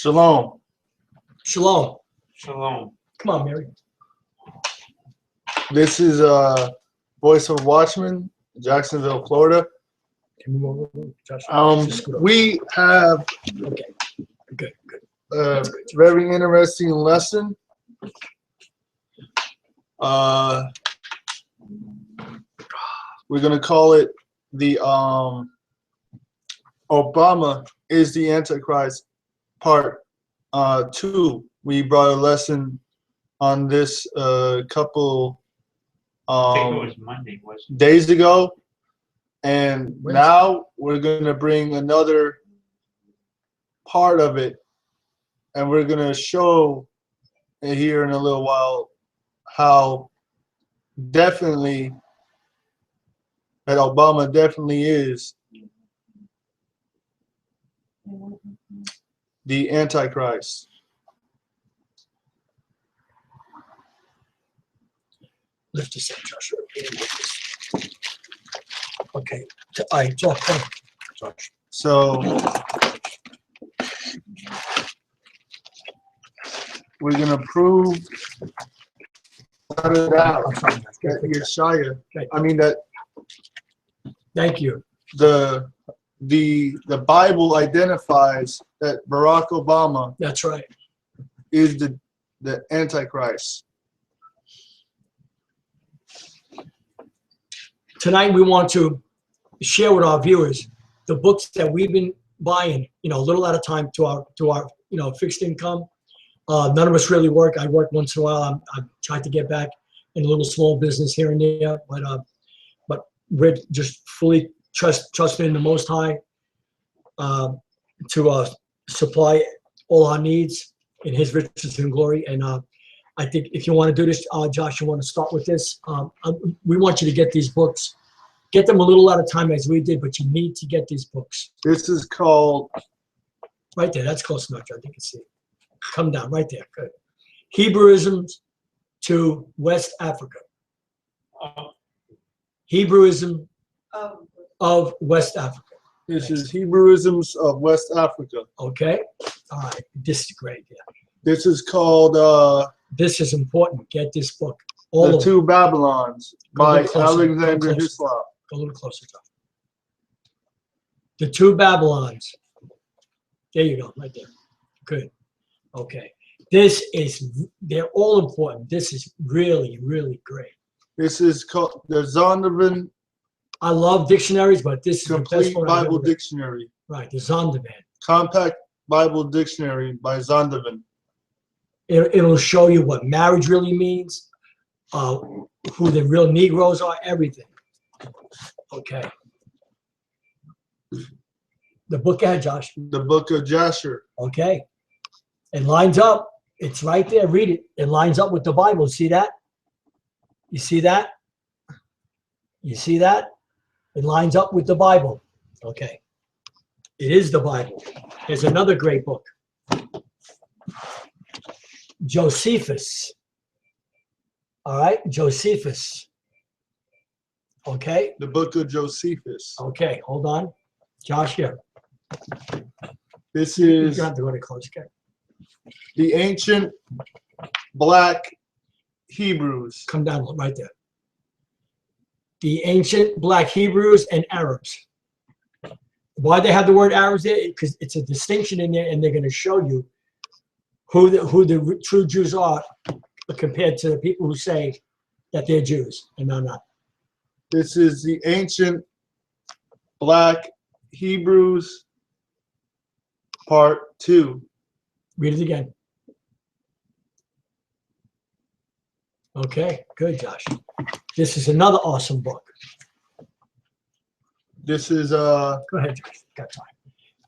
Shalom. Shalom. Shalom. Come on, Mary. This is Voice of a Watchman, Jacksonville, Florida. Can we move over, Josh? We have Okay. Good. a very interesting lesson. We're gonna call it the Obama is the Antichrist Part 2. We brought a lesson on this couple I think it was Monday, wasn't it? days ago, and now we're gonna bring another part of it, and we're gonna show here in a little while how definitely that Obama definitely is the Antichrist. Lift this up, Joshua. Okay. All right, Josh. Josh. So we're gonna prove that Yashayah. Okay. I mean that Thank you. the Bible identifies that Barack Obama That's right. is the Antichrist. Tonight we want to share with our viewers the books that we've been buying, a little at a time to our fixed income. None of us really work. I work once in a while. I've tried to get back in a little small business here and there, but we're just fully trusting in the Most High to supply all our needs in His riches and glory. And I think if you want to do this, Josh, you want to start with this. We want you to get these books. Get them a little at a time as we did, but you need to get these books. This is called Right there. That's close enough. I think you can see it. Come down right there. Good. Hebrewisms to West Africa. Hebrewism of West Africa. This is Hebrewisms of West Africa. Okay. All right. This is great. Yeah. This is called This is important. Get this book. The Two Babylons by Alexander Hislop. Go a little closer, John. The Two Babylons. There you go, right there. Good. Okay. They're all important. This is really, really great. This is called the Zondervan I love dictionaries, but this is the Complete best one I've Bible ever read. Dictionary. Right, the Zondervan. Compact Bible Dictionary by Zondervan. It'll show you what marriage really means, who the real Negroes are, everything. Okay. The book ahead, Josh. The Book of Yashayah. Okay. It lines up. It's right there. Read it. It lines up with the Bible. See that? You see that? You see that? It lines up with the Bible. Okay. It is the Bible. There's another great book. Josephus. All right? Josephus. Okay? The Book of Josephus. Okay. Hold on. Josh, here. This You is don't have to go to close. Okay. the ancient black Hebrews. Come down right there. The ancient black Hebrews and Arabs. Why they have the word Arabs there? Because it's a distinction in there, and they're going to show you who the true Jews are compared to the people who say that they're Jews and they're not. This is the ancient black Hebrews Part 2. Read it again. Okay, good, Josh. This is another awesome book. This is Go ahead, Josh. Got time.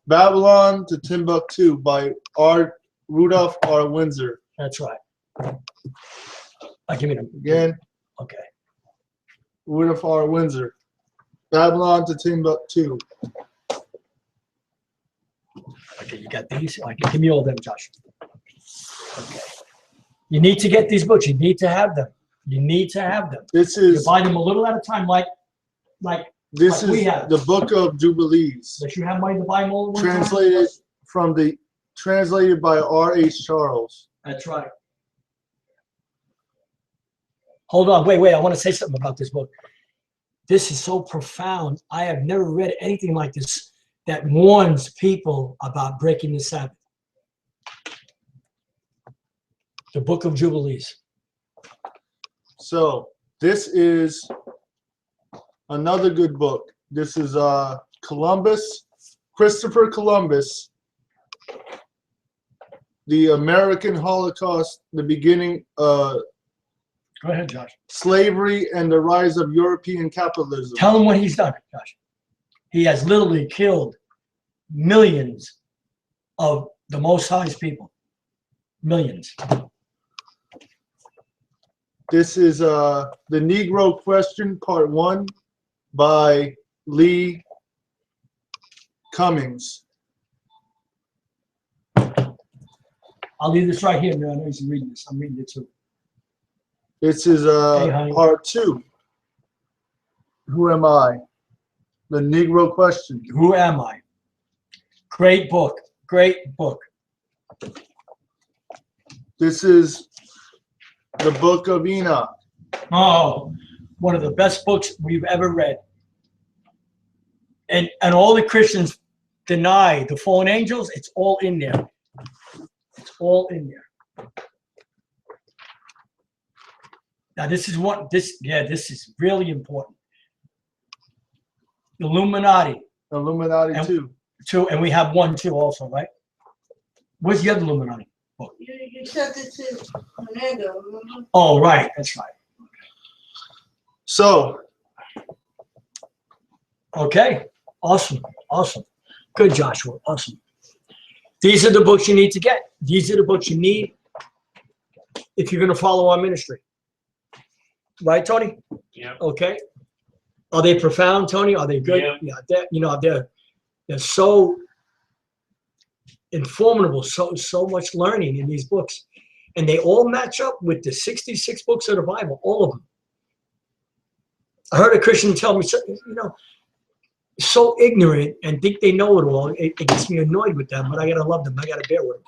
Babylon to Timbuktu by Rudolph R. Windsor. That's right. Give me them Again, Okay. Rudolph R. Windsor. Babylon to Timbuktu. Okay, you got these. Okay, give me all of them, Josh. Okay. You need to get these books. You need to have them. You need to have them. This You is buy them a little at a time, like this like we is have. the Book of Jubilees, Unless you have money to buy them all at one time. translated from the translated by R.H. Charles. That's right. Hold on, wait. I want to say something about this book. This is so profound. I have never read anything like this that warns people about breaking the Sabbath. The Book of Jubilees. So this is another good book. This is Christopher Columbus, the American Holocaust, the beginning, Go ahead, Josh. slavery and the rise of European capitalism. Tell him what he's done, Josh. He has literally killed millions of the Most High's people. Millions. This is The Negro Question, Part 1 by Lee Cummings. I'll leave this right here, man. I know he's reading this. I'm reading it too. This is Part 2. Who am I? The Negro Question. Who am I? Great book. Great book. This is the Book of Enoch. Oh, one of the best books we've ever read. And all the Christians deny the fallen angels. It's all in there. It's all in there. Now this is this is really important. Illuminati. Illuminati And- 2. Two, and we have one too also, right? Where's the other Illuminati book? You said this is Tornado, remember? Oh, right, that's right. So, Okay, awesome. Good, Joshua, awesome. These are the books you need to get. These are the books you need if you're going to follow our ministry. Right, Tony? Yeah. Okay. Are they profound, Tony? Are they good? Yeah. They're so informative, so much learning in these books. And they all match up with the 66 books of the Bible, all of them. I heard a Christian tell me, so ignorant and think they know it all. It gets me annoyed with them, but I got to love them. I got to bear with them.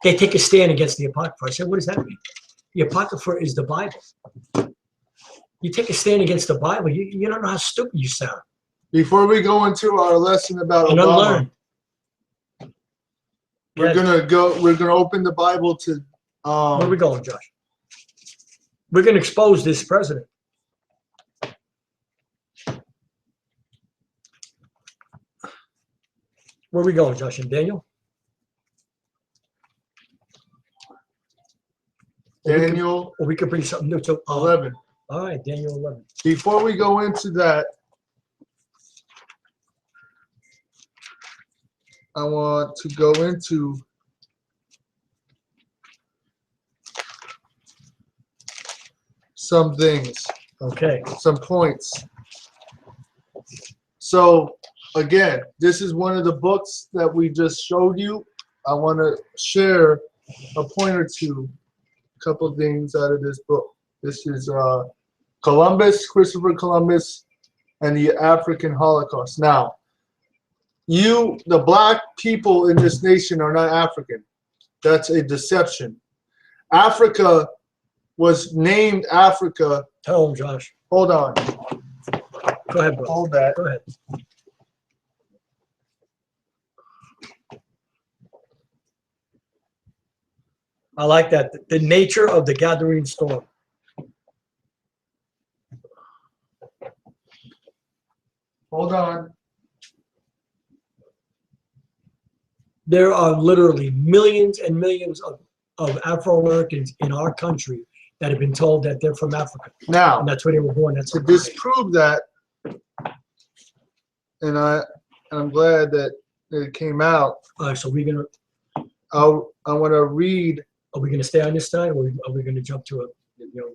They take a stand against the Apocrypha. I said, what does that mean? The Apocrypha is the Bible. You take a stand against the Bible, you don't know how stupid you sound. before we go into our lesson about And Obama, unlearn. we're gonna open the Bible to Where are we going, Josh? We're going to expose this president. Where are we going, Josh and Daniel? Daniel Or we could bring something new to 11. All right, Daniel 11. Before we go into that, I want to go into some things, Okay. some points. So again, this is one of the books that we just showed you. I want to share a point or two, a couple things out of this book. This is Christopher Columbus, and the African Holocaust. Now, the black people in this nation are not African. That's a deception. Africa was named Africa. Tell him, Josh. Hold on. Go ahead, bro. Hold that. Go ahead. I like that. The nature of the gathering storm. Hold on. There are literally millions and millions of Afro-Americans in our country that have been told that they're from Africa. Now, And that's where they were born. That's to disprove that, and I'm glad that it came out. All right, so we're gonna I want to read. are we gonna stay on this side, or are we gonna jump to it?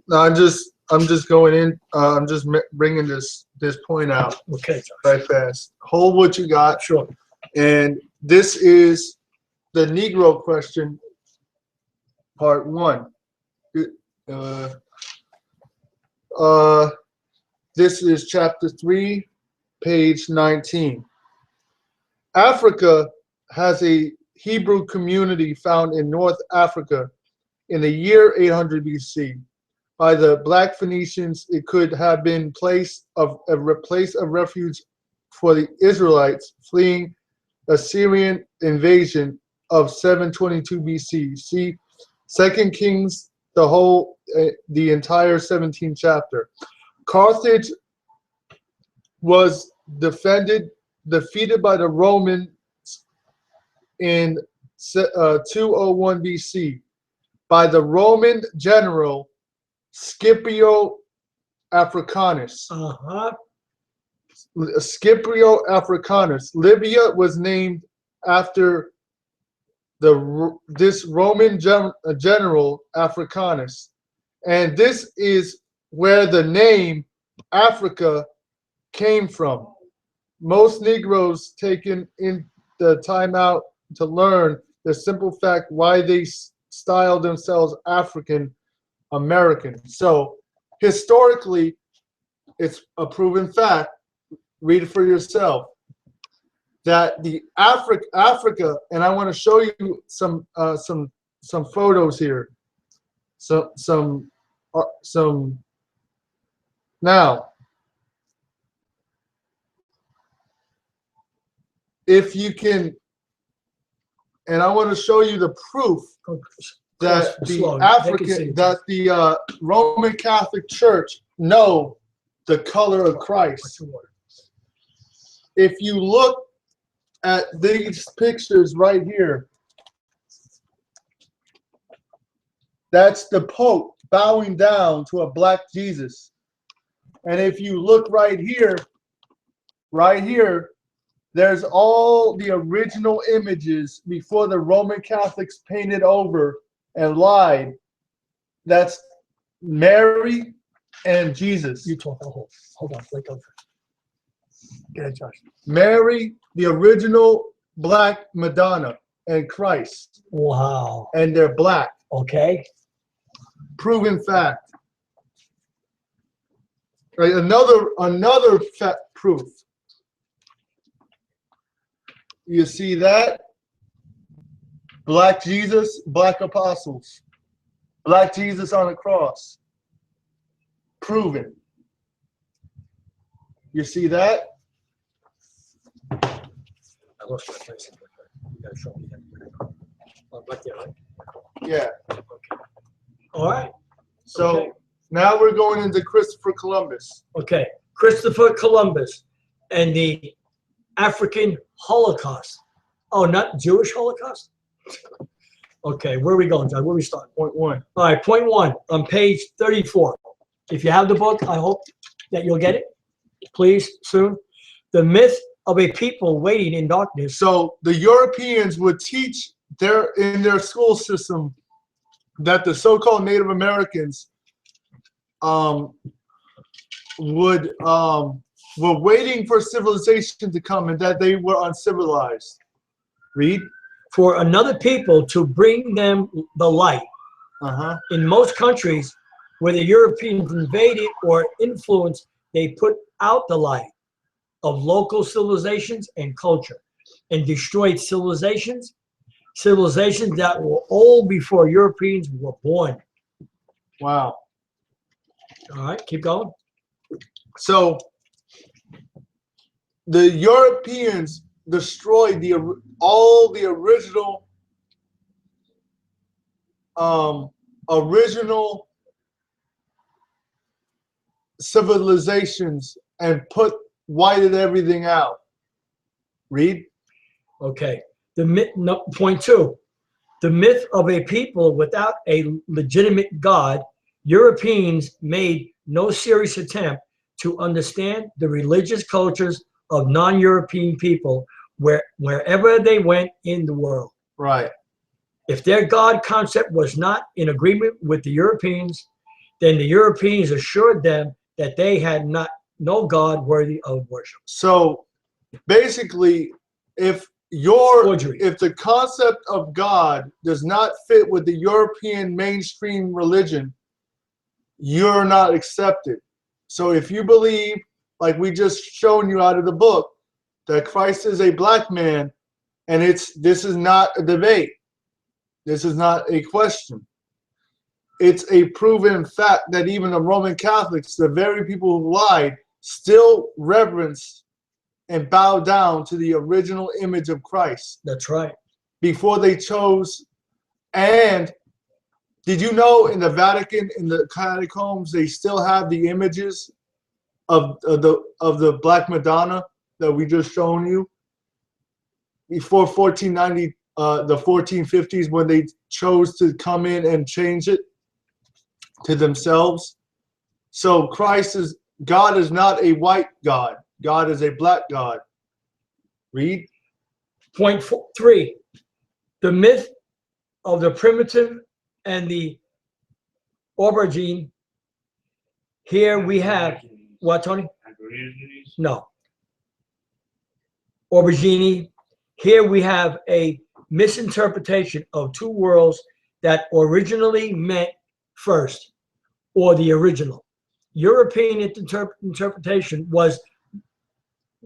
No, I'm just going in. I'm just bringing this point out Okay, Josh. right fast. Hold what you got. Sure. And this is the Negro Question, Part 1. This is Chapter 3, page 19. Africa has a Hebrew community found in North Africa in the year 800 BC. By the Black Phoenicians, it could have been place of refuge for the Israelites fleeing Assyrian invasion of 722 BC. See 2 Kings, the entire 17th chapter. Carthage was defeated by the Romans in 201 BC by the Roman general Scipio Africanus. Scipio Africanus. Libya was named after this Roman general Africanus, and this is where the name Africa came from. Most Negroes taken in the time out to learn the simple fact why they style themselves African American. So historically, it's a proven fact. Read it for yourself. That the Africa, and I want to show you some photos here. Some now. If you can, and I want to show you the proof that the Roman Catholic Church know the color of Christ. If you look at these pictures right here, that's the Pope bowing down to a black Jesus. And if you look right here, there's all the original images before the Roman Catholics painted over and lied. That's Mary and Jesus. You talk. Hold on. Wake up. Go ahead, Josh. Mary, the original black Madonna, and Christ. Wow. And they're black. Okay. Proven fact. Right. Another fact proof. You see that? Black Jesus, black apostles. Black Jesus on the cross. Proven. You see that? I lost my place. You gotta show me that. Right there, right? Yeah. Okay. All right. So okay. Now we're going into Christopher Columbus. Okay. Christopher Columbus and the African Holocaust. Oh, not Jewish Holocaust? Okay, where are we going, John? Where are we starting? Point one. All right, point one on page 34. If you have the book, I hope that you'll get it, please, soon. The myth of a people waiting in darkness. So the Europeans would teach in their school system that the so-called Native Americans were waiting for civilization to come and that they were uncivilized. Read. For another people to bring them the light. In most countries where the Europeans invaded or influenced, they put out the light of local civilizations and culture and destroyed civilizations that were old before Europeans were born. Wow. All right, keep going. So the Europeans destroyed all the original civilizations and whited everything out. Read. Okay. Point two. The myth of a people without a legitimate God. Europeans made no serious attempt to understand the religious cultures of non-European people wherever they went in the world. Right. If their God concept was not in agreement with the Europeans, then the Europeans assured them that they had no God worthy of worship. So basically, if the concept of God does not fit with the European mainstream religion, you're not accepted. So if you believe, like we just shown you out of the book, that Christ is a black man, And this is not a debate. This is not a question. It's a proven fact that even the Roman Catholics, the very people who lied, still reverence and bow down to the original image of Christ. That's right. Before they chose. And did you know in the Vatican, in the catacombs, they still have the images of the Black Madonna that we just shown you? Before 1490, the 1450s, when they chose to come in and change it to themselves. So God is not a white God. God is a black God. Read. Point 3. The myth of the primitive and the aubergine. Here we have, what, Tony? No. Aubergine. Here we have a misinterpretation of two worlds that originally meant first, or the original. European interpretation was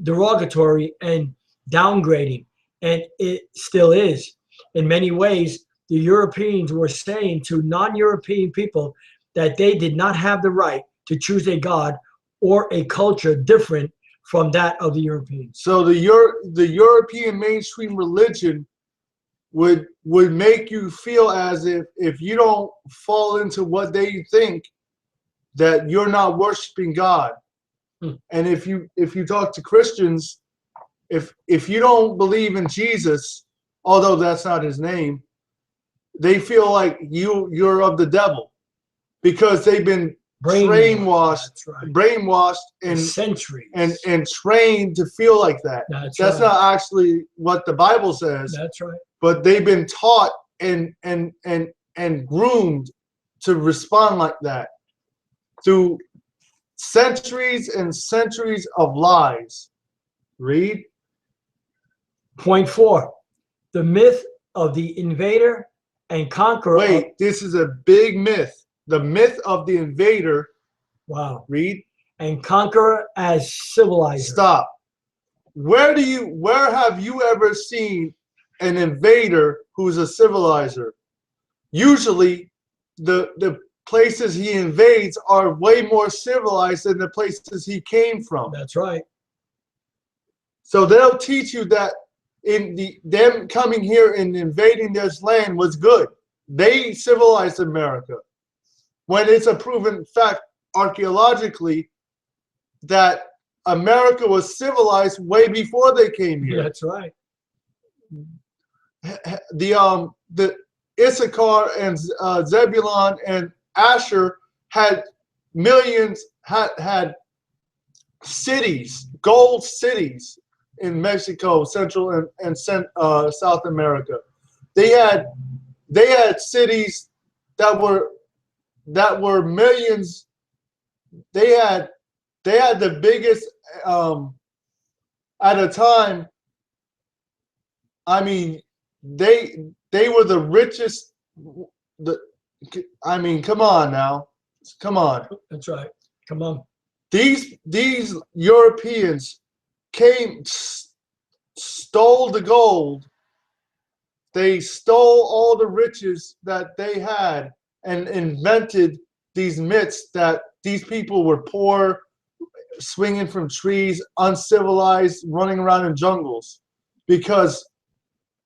derogatory and downgrading, and it still is. In many ways, the Europeans were saying to non-European people that they did not have the right to choose a god or a culture different from that of the Europeans. So the European mainstream religion would make you feel as if you don't fall into what they think, that you're not worshiping God. And if you talk to Christians, if you don't believe in Jesus, although that's not his name, they feel like you're of the devil, because they've been brainwashed and centuries and trained to feel like that. That's not actually what the Bible says. That's right. But they've been taught and groomed to respond like that through centuries and centuries of lies. Read. Point 4. The myth of the invader and conqueror. Wait, this is a big myth. The myth of the invader. Wow. Read. And conqueror as civilizer. Stop. Where have you ever seen an invader who's a civilizer? Usually the places he invades are way more civilized than the places he came from. That's right. So they'll teach you that them coming here and invading this land was good. They civilized America, when it's a proven fact archaeologically that America was civilized way before they came here. That's right. The Issachar and Zebulon and Asher had millions, had cities, gold cities in Mexico, Central and South America. They had cities that were millions. They had the biggest at a time. I mean, they were the richest. I mean, come on now, come on. That's right. Come on. These Europeans came, stole the gold. They stole all the riches that they had and invented these myths that these people were poor, swinging from trees, uncivilized, running around in jungles. Because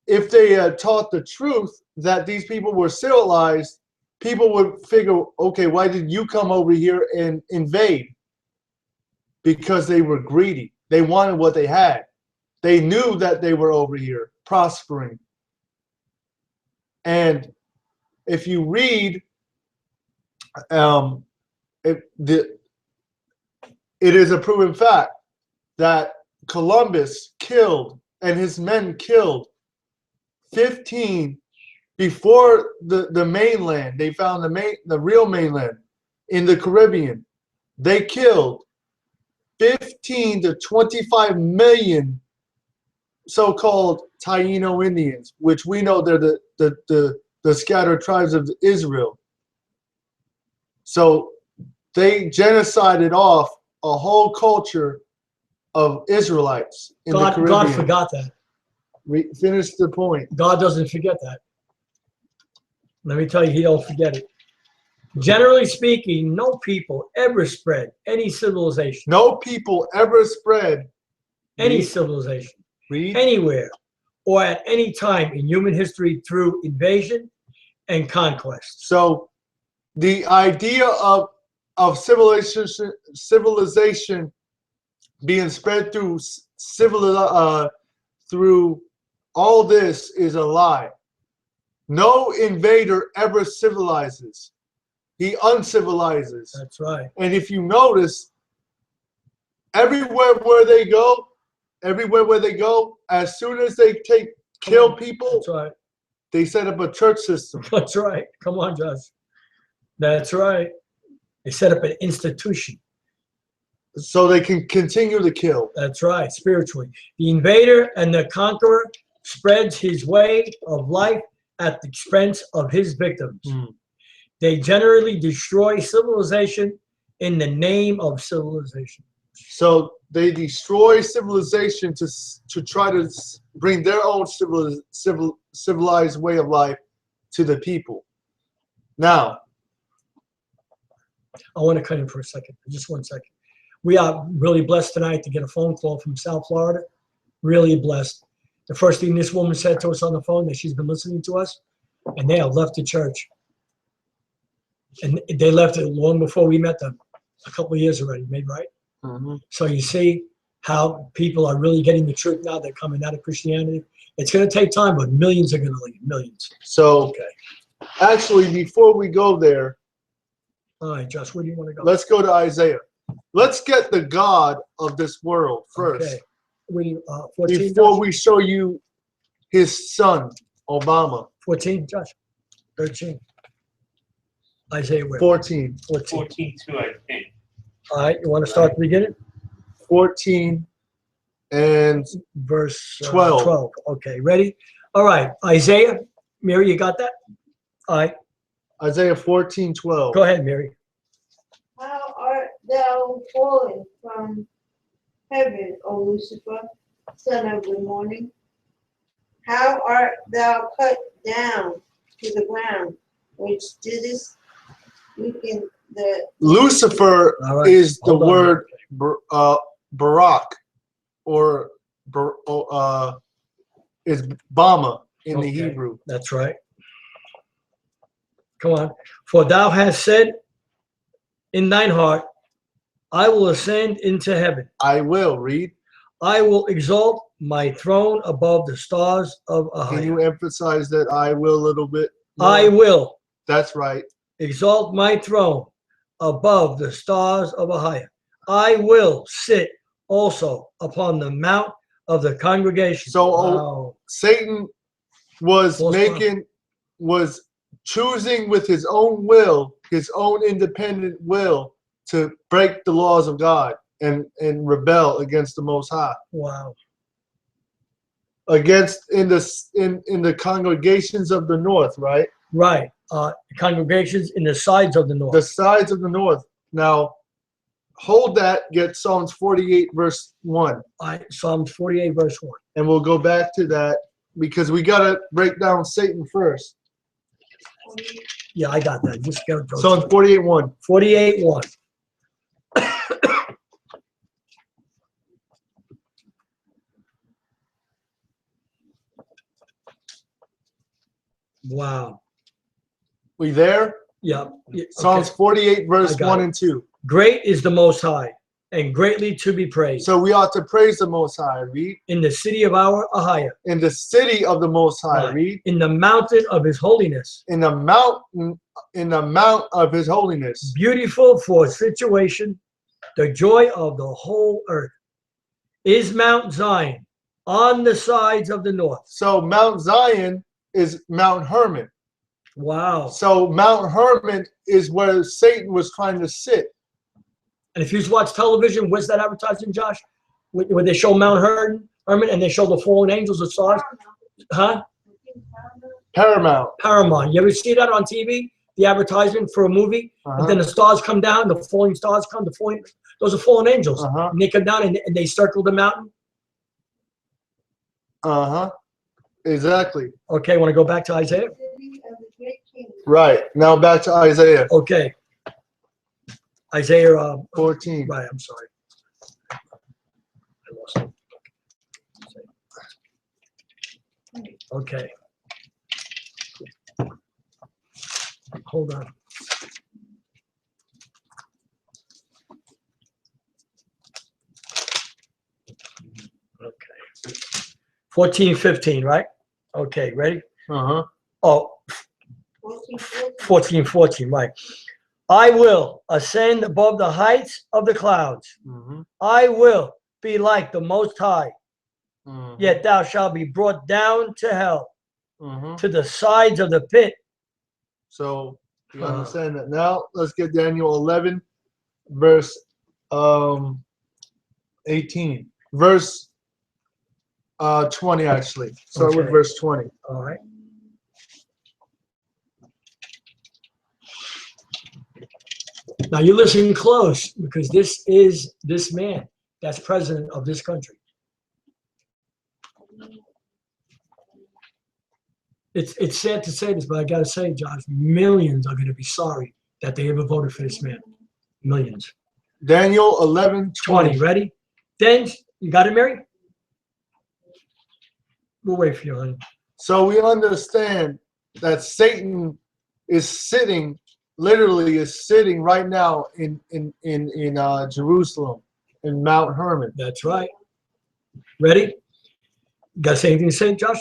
if they had taught the truth that these people were civilized, people would figure, okay, why did you come over here and invade? Because they were greedy. They wanted what they had. They knew that they were over here prospering. And if you read, it is a proven fact that Columbus killed, and his men killed 15 before the mainland. They found the real mainland in the Caribbean. They killed 15 to 25 million so-called Taino Indians, which we know they're the scattered tribes of Israel. So they genocided off a whole culture of Israelites in the Caribbean. God forgot that. Finish the point. God doesn't forget that. Let me tell you, he don't forget it. Generally speaking, no people ever spread any civilization. No people ever spread Any civilization. read, Anywhere or at any time in human history through invasion and conquest. So the idea of civilization being spread through through all this is a lie. No invader ever civilizes. He uncivilizes. That's right. And if you notice, everywhere where they go, as soon as they kill people, That's right. they set up a church system. That's right. Come on, Josh. That's right. They set up an institution. So they can continue to kill. That's right. Spiritually. The invader and the conqueror spreads his way of life at the expense of his victims. They generally destroy civilization in the name of civilization. So they destroy civilization to try to bring their own civilized way of life to the people. Now, I want to cut in for a second. Just 1 second. We are really blessed tonight to get a phone call from South Florida. Really blessed. The first thing this woman said to us on the phone that she's been listening to us, and they have left the church. And they left it long before we met them, a couple of years already, maybe, right? So you see how people are really getting the truth now. They're coming out of Christianity. It's going to take time, but millions are going to leave. Millions. So Okay. actually, before we go there, All right, Josh, where do you want to go? let's go to Isaiah. Let's get the God of this world first. Okay. 14, Before Josh? we show you his son, Obama. 14, Josh? 13. Isaiah where? 14. 14 too, I think. All right, you want to start at the beginning? 14 and Verse 12. 12. Okay, ready? All right, Isaiah. Mary, you got that? All right, Isaiah 14:12. go ahead, Mary. How art thou fallen from heaven, O Lucifer, son of the morning? How art thou cut down to the ground, which didst weaken the... Lucifer All right, is the hold on. word Barak, or is Bama in the Okay. Hebrew. That's right. Come on. For thou hast said in thine heart, I will ascend into heaven. I will read. I will exalt my throne above the stars of Can you Ahayah. emphasize that I will a little bit more? I will That's right. exalt my throne above the stars of Ahayah. I will sit also upon the mount of the congregation. So Wow. Satan was False choosing with his own will, his own independent will, to break the laws of God and rebel against the Most High. Wow. Against in the congregations of the north, right? Right. Congregations in the sides of the north. The sides of the north. Now, hold that. Get Psalms 48 verse 1, Psalms 48 verse 1. and we'll go back to that because we gotta break down Satan first. Yeah, I got that. Just go. Psalms 48:1. 48 1. Wow. We there? Yeah. Yeah, Psalms okay. 48 verse I got 1 it. and 2. Great is the Most High, and greatly to be praised. So we ought to praise the Most High. Read. In the city of our Ahayah, In the city of the Most High. Right. Read. in the mountain of His holiness, In the mount of His holiness. beautiful for situation, the joy of the whole earth, is Mount Zion on the sides of the north. So Mount Zion is Mount Hermon. Wow. So Mount Hermon is where Satan was trying to sit. And if you watch television, where's that advertising, Josh? Where they show Mount Hermon and they show the fallen angels, the stars? Huh? Paramount. Paramount. You ever see that on TV? The advertisement for a movie? And then the stars come down, the falling stars come, those are fallen angels. And they come down and they circle the mountain. Exactly. Okay, want to go back to Isaiah? City of the great king. Right. Now back to Isaiah Okay. Isaiah 14. right, I'm sorry. I lost it. Okay. Hold on. Okay. 14, 15, right? Okay, ready? Uh-huh. Oh, 14, 14, right. I will ascend above the heights of the clouds. Mm-hmm. I will be like the Most High. Mm-hmm. Yet thou shalt be brought down to hell, Mm-hmm. to the sides of the pit. So you understand that. Now let's get Daniel 11, verse 18. Verse 20 actually. Start with Okay. verse 20. All right. Now you listen close, because this is this man that's president of this country. It's sad to say this, but I gotta say, Josh, millions are gonna be sorry that they ever voted for this man. Millions. Daniel 11, 20. Ready? Then you got it, Mary? We'll wait for you, honey. So we understand that Satan is sitting, literally is sitting right now in Jerusalem, in Mount Hermon. That's right. Ready? You got anything to say, Josh?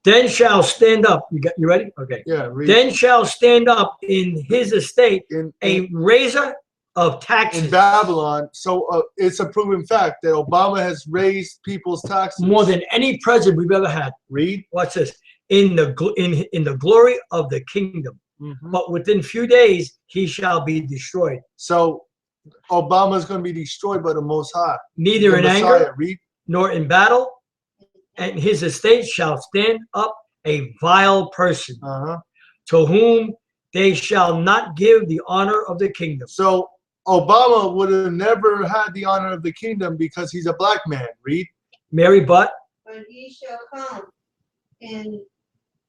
Then shall stand up. You ready? Okay. Yeah. Read. Then shall stand up in his estate in a raiser of taxes. in Babylon. So it's a proven fact that Obama has raised people's taxes More than any president we've ever had. Read. Watch this. In the glory of the kingdom. Mm-hmm. But within few days he shall be destroyed. So Obama is going to be destroyed by the Most High. Neither The in Messiah. anger Read. nor in battle, and his estate shall stand up a vile person, Uh-huh. to whom they shall not give the honor of the kingdom. So Obama would have never had the honor of the kingdom because he's a black man. Read. Mary, but he shall come in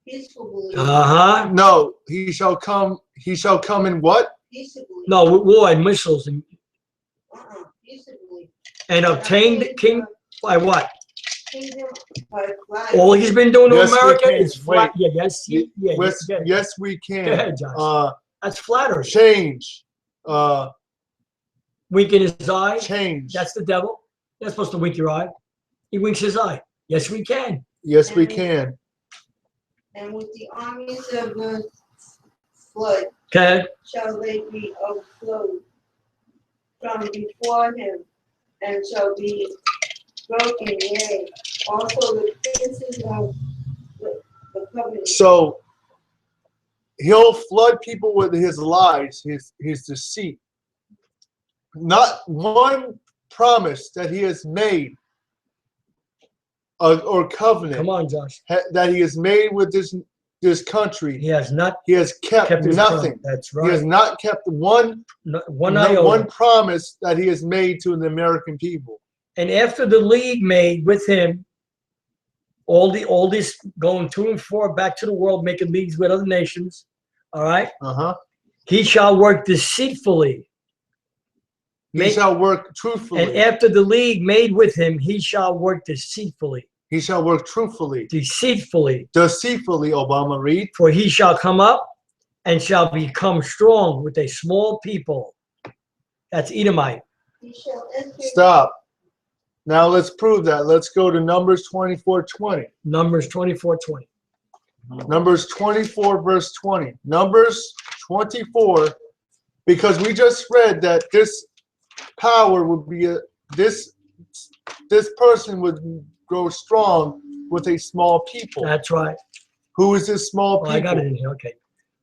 peaceably. No, he shall come. He shall come in what? Peaceably. No, with war and missiles Peaceably. and obtain the king by what? Kingdom by flight. All he's been doing to Yes, we America can. is flat. Wait. Yeah, yes, Yes, we can. Go ahead, Josh. That's flattery. Change. Wink in his eye. Change. That's the devil. You're not supposed to wink your eye. He winks his eye. Yes, we can. Yes, we can. And with the armies of the flood Okay. shall they be overflowed from before him, and shall be broken, yea, also the princes of the covenant. So he'll flood people with his lies, his deceit. Not one promise that he has made or covenant Come on, Josh. that he has made with this country. He has not He has kept kept his nothing. promise. That's He has right. not kept one Iota. promise that he has made to the American people. And after the league made with him, all this going to and fro back to the world, making leagues with other nations, all right? Uh-huh. He shall work deceitfully. He shall work truthfully. And after the league made with him, he shall work deceitfully. He shall work truthfully. Deceitfully. Deceitfully, Obama, read. For he shall come up and shall become strong with a small people. That's Edomite. He shall enter. Stop. Now let's prove that. Let's go to Numbers 24:20. Numbers 24:20. Numbers 24, verse 20. Numbers 24, because we just read that this power would be this person would grow strong with a small people. That's right. Who is this small people? Oh, I got it in here. Okay.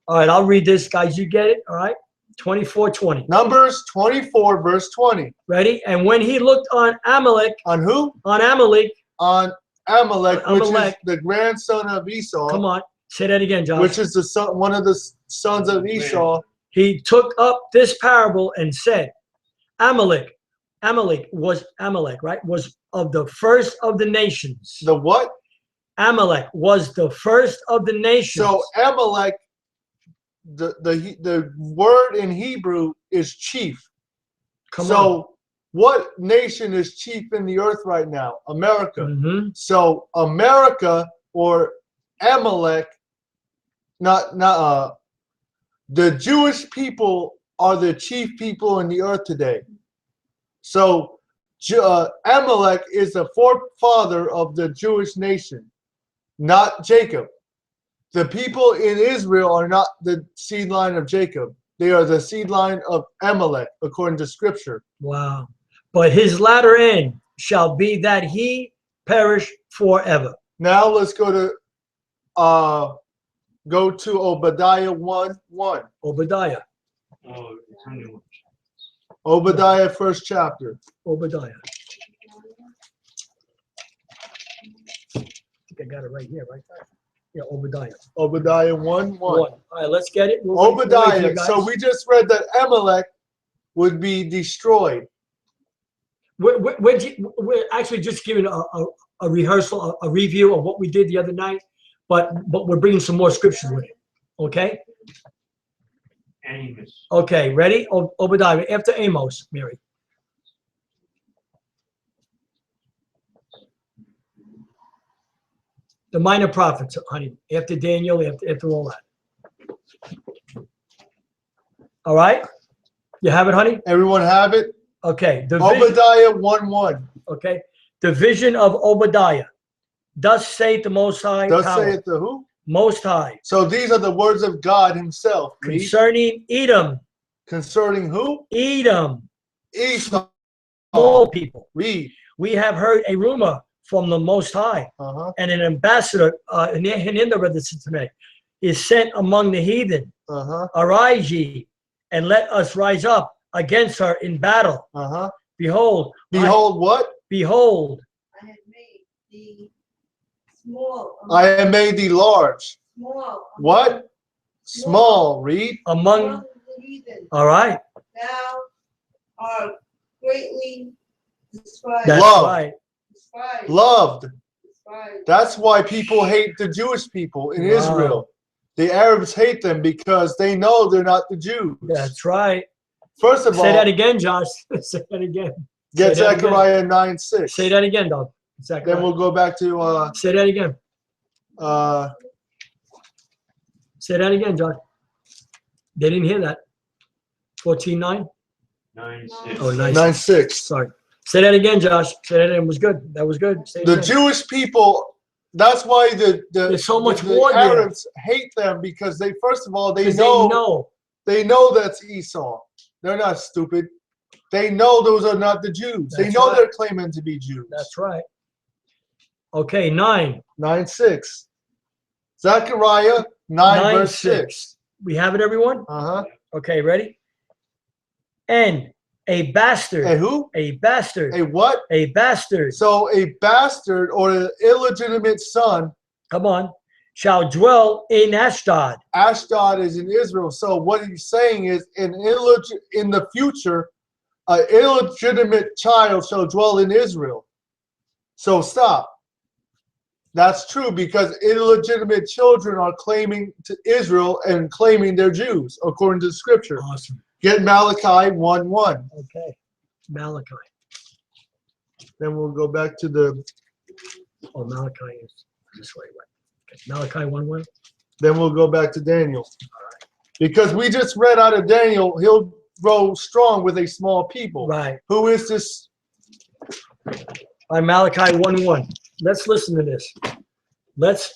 All right, I'll read this, guys. You get it? All right. 24:20. Numbers 24, verse 20. Ready? And when he looked on Amalek, On who? on Amalek, On Amalek, On which is Amalek. the grandson of Esau. come on, say that again, Josh. Which is the son, one of the sons of Esau. He took up this parable and said, Amalek was Amalek, right? Was of the first of the nations. The what? Amalek was the first of the nations. So Amalek, the word in Hebrew is chief. Come so on. what nation is chief in the earth right now? America. Mm-hmm. So America or Amalek, the Jewish people are the chief people in the earth today. So Amalek is the forefather of the Jewish nation, not Jacob. The people in Israel are not the seed line of Jacob. They are the seed line of Amalek, according to Scripture. Wow. But his latter end shall be that he perish forever. Now let's go to Obadiah 1:1. Obadiah. Oh, it's only one. Obadiah, first chapter. Obadiah. I think I got it right here, right there. Yeah, Obadiah. Obadiah 1:1. All right, let's get it. We'll wait for Obadiah. you guys. So we just read that Amalek would be destroyed. We're actually just giving a rehearsal, a review of what we did the other night, but we're bringing some more scriptures with it. Okay? Amos. Okay, ready? Obadiah, after Amos, Mary. The minor prophets, honey. After Daniel, after all that. All right? You have it, honey? Everyone have it? Okay. Obadiah 1:1. Okay. The vision of Obadiah. Thus saith the Most High Thus power. saith the who? Most High. So these are the words of God himself. Read. Concerning Edom. Concerning who? Edom. Esau. All people. Read. We have heard a rumor from the Most High, and an ambassador, is sent among the heathen. Arise ye, and let us rise up against her in battle. Behold. Behold what? Behold. I have made thee small. I have made thee large. Small. What? Small. Read. Among the heathen. All right. Thou art greatly despised. That's Love. right. Despised. Loved. Despised. That's why people hate the Jewish people in Wow. Israel. The Arabs hate them because they know they're not the Jews. That's right. First of all, Say that again, Josh. Say that again. get Say that Zechariah 9:6. Say that again, dog. Zechariah. Then we'll go back to Say that again. uh Say that again, Josh. They didn't hear that. 14:9. 9:6. Oh, nice. 9:6. Sorry. Say that again, Josh. Say that again. It was good. That was good. Say it The again. Jewish people, that's why There's so much the war there. Arabs hate them, because they, first of all, they 'Cause know that's Esau. They're not stupid. They know those are not the Jews. They That's know right. they're claiming to be Jews. That's right. Okay, 9. 9:6. Zechariah 9 verse 6. We have it, everyone? Okay, ready? And a bastard. A who? A bastard. A what? A bastard. So a bastard or an illegitimate son. Come on. Shall dwell in Ashdod. Ashdod is in Israel. So what he's saying is, in the future, an illegitimate child shall dwell in Israel. So stop. That's true, because illegitimate children are claiming to Israel and claiming they're Jews, according to the scripture. Awesome. Get Malachi 1:1. Okay. Malachi. Then we'll go back to the. Oh, Malachi is this way. Right? Okay. Malachi 1:1. Then we'll go back to Daniel. Because we just read out of Daniel, he'll grow strong with a small people. Right. Who is this? By Malachi 1:1. Let's listen to this. Let's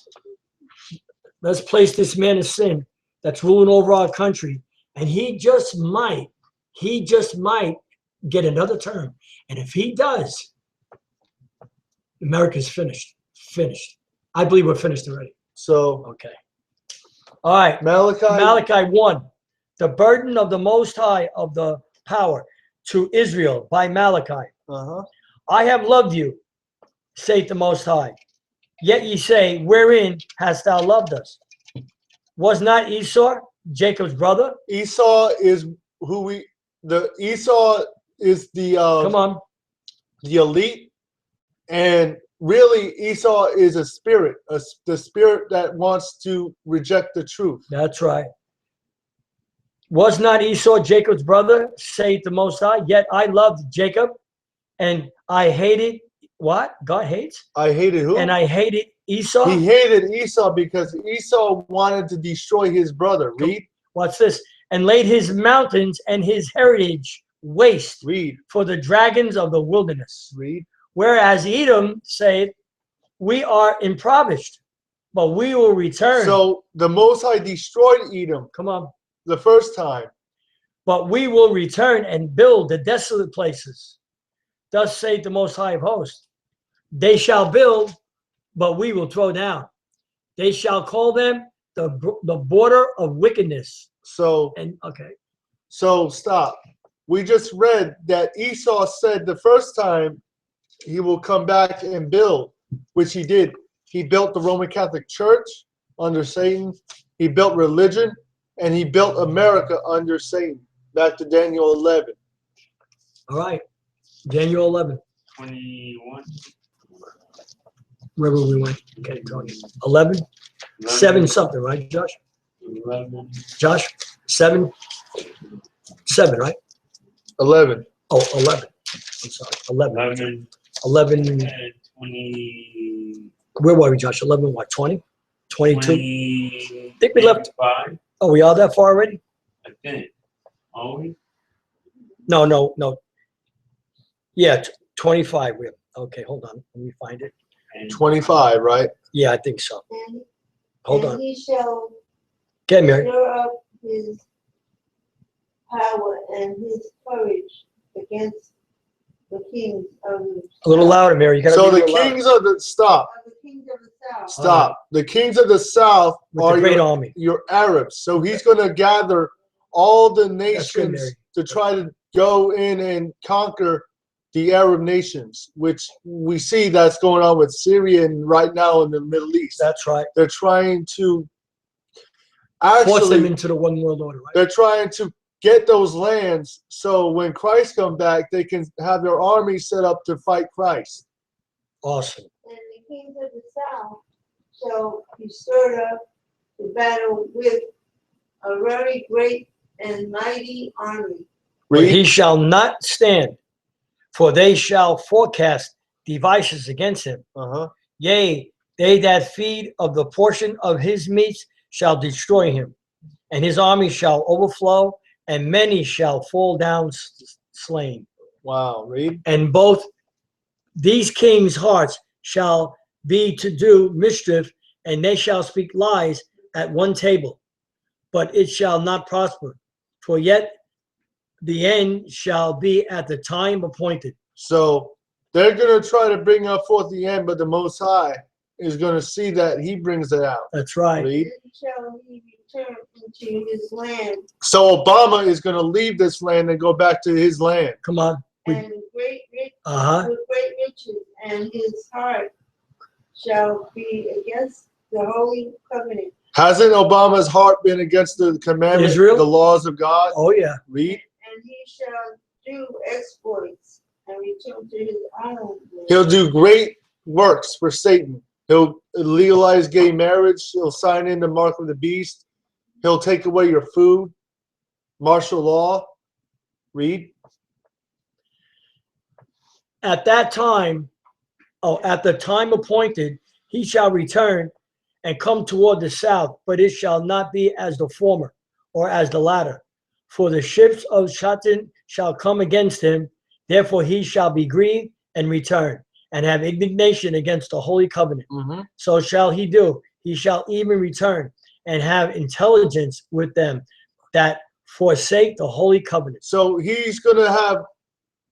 place this man of sin that's ruling over our country, and he just might get another term. And if he does, America's finished. Finished. I believe we're finished already. So Okay. All right. Malachi 1. The burden of the Most High of the power to Israel by Malachi. I have loved you, saith the Most High. Yet ye say, wherein hast thou loved us? Was not Esau Jacob's brother? Esau is Esau is the Come on. the elite, and really Esau is a spirit, the spirit that wants to reject the truth. That's right. Was not Esau Jacob's brother, saith the Most High? Yet I loved Jacob, and I hated, what? God hates? I hated who? And I hated Esau. He hated Esau because Esau wanted to destroy his brother. Read. What's this? And laid his mountains and his heritage waste Read. for the dragons of the wilderness. Read. Whereas Edom said, we are impoverished, but we will return. So the Most High destroyed Edom. Come on. The first time. But we will return and build the desolate places. Thus saith the Most High of hosts. They shall build, but we will throw down. They shall call them the border of wickedness. So, and okay. So stop. We just read that Esau said the first time he will come back and build, which he did. He built the Roman Catholic Church under Satan. He built religion, and he built America under Satan. Back to Daniel 11. All right. Daniel 11. 21. Wherever we went. Okay, Tony. 11? 7 something, right, Josh? 11. Josh? 7? 7, right? 11. Oh, 11. I'm sorry. 11. 11. 11. 20. Where were we, Josh? 11, what, 20? 22? 20. I think we left. 5. Oh, we are that far already? I think. Are we? No. Yeah, 25. Okay, hold on. Let me find it. And 25, right? Yeah, I think so. And, Hold and on. he shall Get Mary. stir up his power and his courage against the kings of the A little louder, Mary. You gotta So be a the little louder. kings of the stop. of the kings of the south. Stop. The kings of the south With are the great your, army. your Arabs. So he's going to gather all the That's good, nations Mary. to try to go in and conquer the Arab nations, which we see that's going on with Syria and right now in the Middle East. That's right. They're trying to Force them actually, into the one world order, right? they're trying to get those lands so when Christ comes back, they can have their army set up to fight Christ. Awesome. And the kings of the south shall be stirred up to battle with a very great and mighty army. But Read. he shall not stand, for they shall forecast devices against him. Uh-huh. Yea, they that feed of the portion of his meats shall destroy him, and his army shall overflow, and many shall fall down slain. Wow. Read. And both these kings' hearts shall be to do mischief, and they shall speak lies at one table, but it shall not prosper. For yet the end shall be at the time appointed. So they're going to try to bring up forth the end, but the Most High is going to see that he brings it out. That's right. Read. Then shall he return into his land, So Obama is going to leave this land and go back to his land. Come on. and great rich, Uh-huh. with great riches, and his heart shall be against the holy covenant. Hasn't Obama's heart been against the commandments, Israel? the laws of God? Oh, yeah. Read. And he shall do exploits and return to his own land. He'll do great works for Satan. He'll legalize gay marriage. He'll sign in the mark of the beast. He'll take away your food. Martial law. Read. At that time, at the time appointed, he shall return and come toward the south, but it shall not be as the former or as the latter. For the ships of Satan shall come against him, therefore he shall be grieved and return, and have indignation against the holy covenant. Mm-hmm. So shall he do. He shall even return and have intelligence with them that forsake the holy covenant. So he's going to have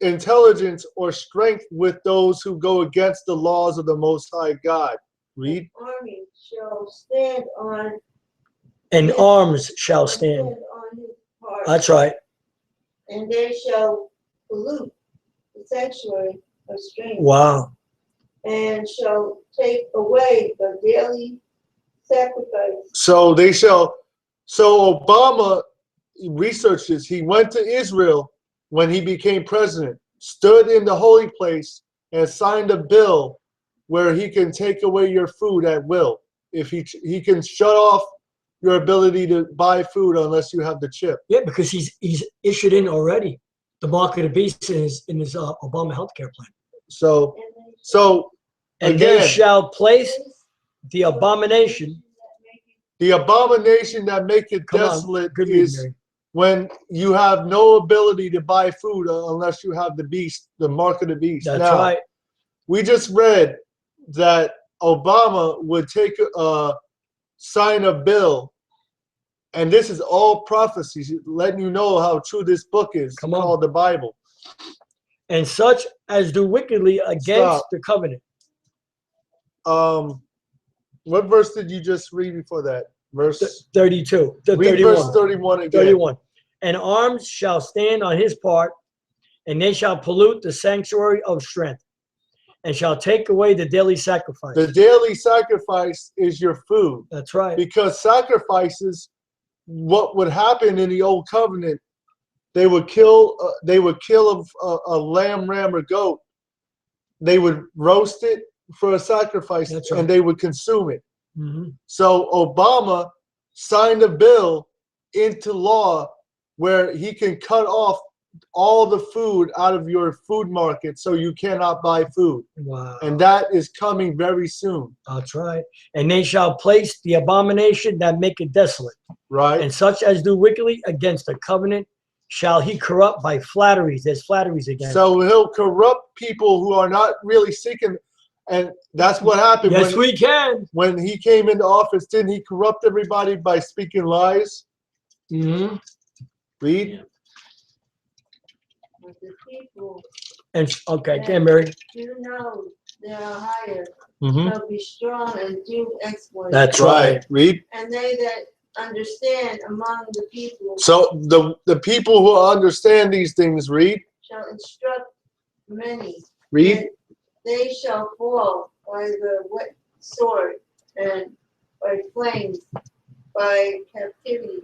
intelligence or strength with those who go against the laws of the Most High God. Read. The army shall stand on And arms shall stand. on his part, That's right. and they shall pollute the sanctuary of strangers, Wow. and shall take away the daily sacrifice. So they shall. So Obama researched this. He went to Israel when he became president, stood in the holy place, and signed a bill where he can take away your food at will. If he can shut off your ability to buy food unless you have the chip. Yeah, because he's issued in already the mark of the beast in his Obama healthcare plan. So And they again, shall place the abomination. the abomination that maketh Come on, desolate good reading, is Mary. when you have no ability to buy food unless you have the beast, the mark of the beast. That's Now, right. we just read that Obama would sign a bill, and this is all prophecies, letting you know how true this book is called the Bible. And such as do wickedly against the covenant. What verse did you just read before that? Verse 32. Read 31. verse 31 again. 31. And arms shall stand on his part, and they shall pollute the sanctuary of strength, and shall take away the daily sacrifice. The daily sacrifice is your food. That's right. Because sacrifices, what would happen in the old covenant, they would kill a lamb, ram, or goat. They would roast it for a sacrifice, That's right. and they would consume it. Mm-hmm. So Obama signed a bill into law where he can cut off all the food out of your food market so you cannot buy food. Wow. And that is coming very soon. That's right. And they shall place the abomination that maketh desolate. Right. And such as do wickedly against the covenant shall he corrupt by flatteries. There's flatteries again. So he'll corrupt people who are not really seeking. And that's what happened. Yes, we can. When he came into office, didn't he corrupt everybody by speaking lies? Mm-hmm. Read. But the people And okay, okay, Mary. do know they are higher, Mm-hmm. shall be strong and do exploits. That's right. Read. And they that understand among the people So the people who understand these things, read. shall instruct many. Read. And they shall fall by the wet sword and by flames, by captivity,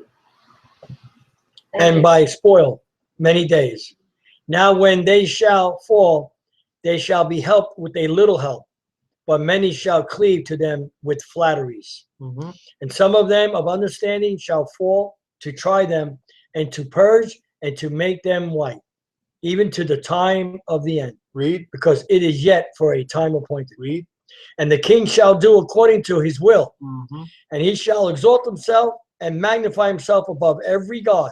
And by spoil many days. Now when they shall fall, they shall be helped with a little help, but many shall cleave to them with flatteries. Mm-hmm. And some of them of understanding shall fall to try them, and to purge, and to make them white, even to the time of the end. Read. Because it is yet for a time appointed. Read. And the king shall do according to his will, Mm-hmm. and he shall exalt himself and magnify himself above every god.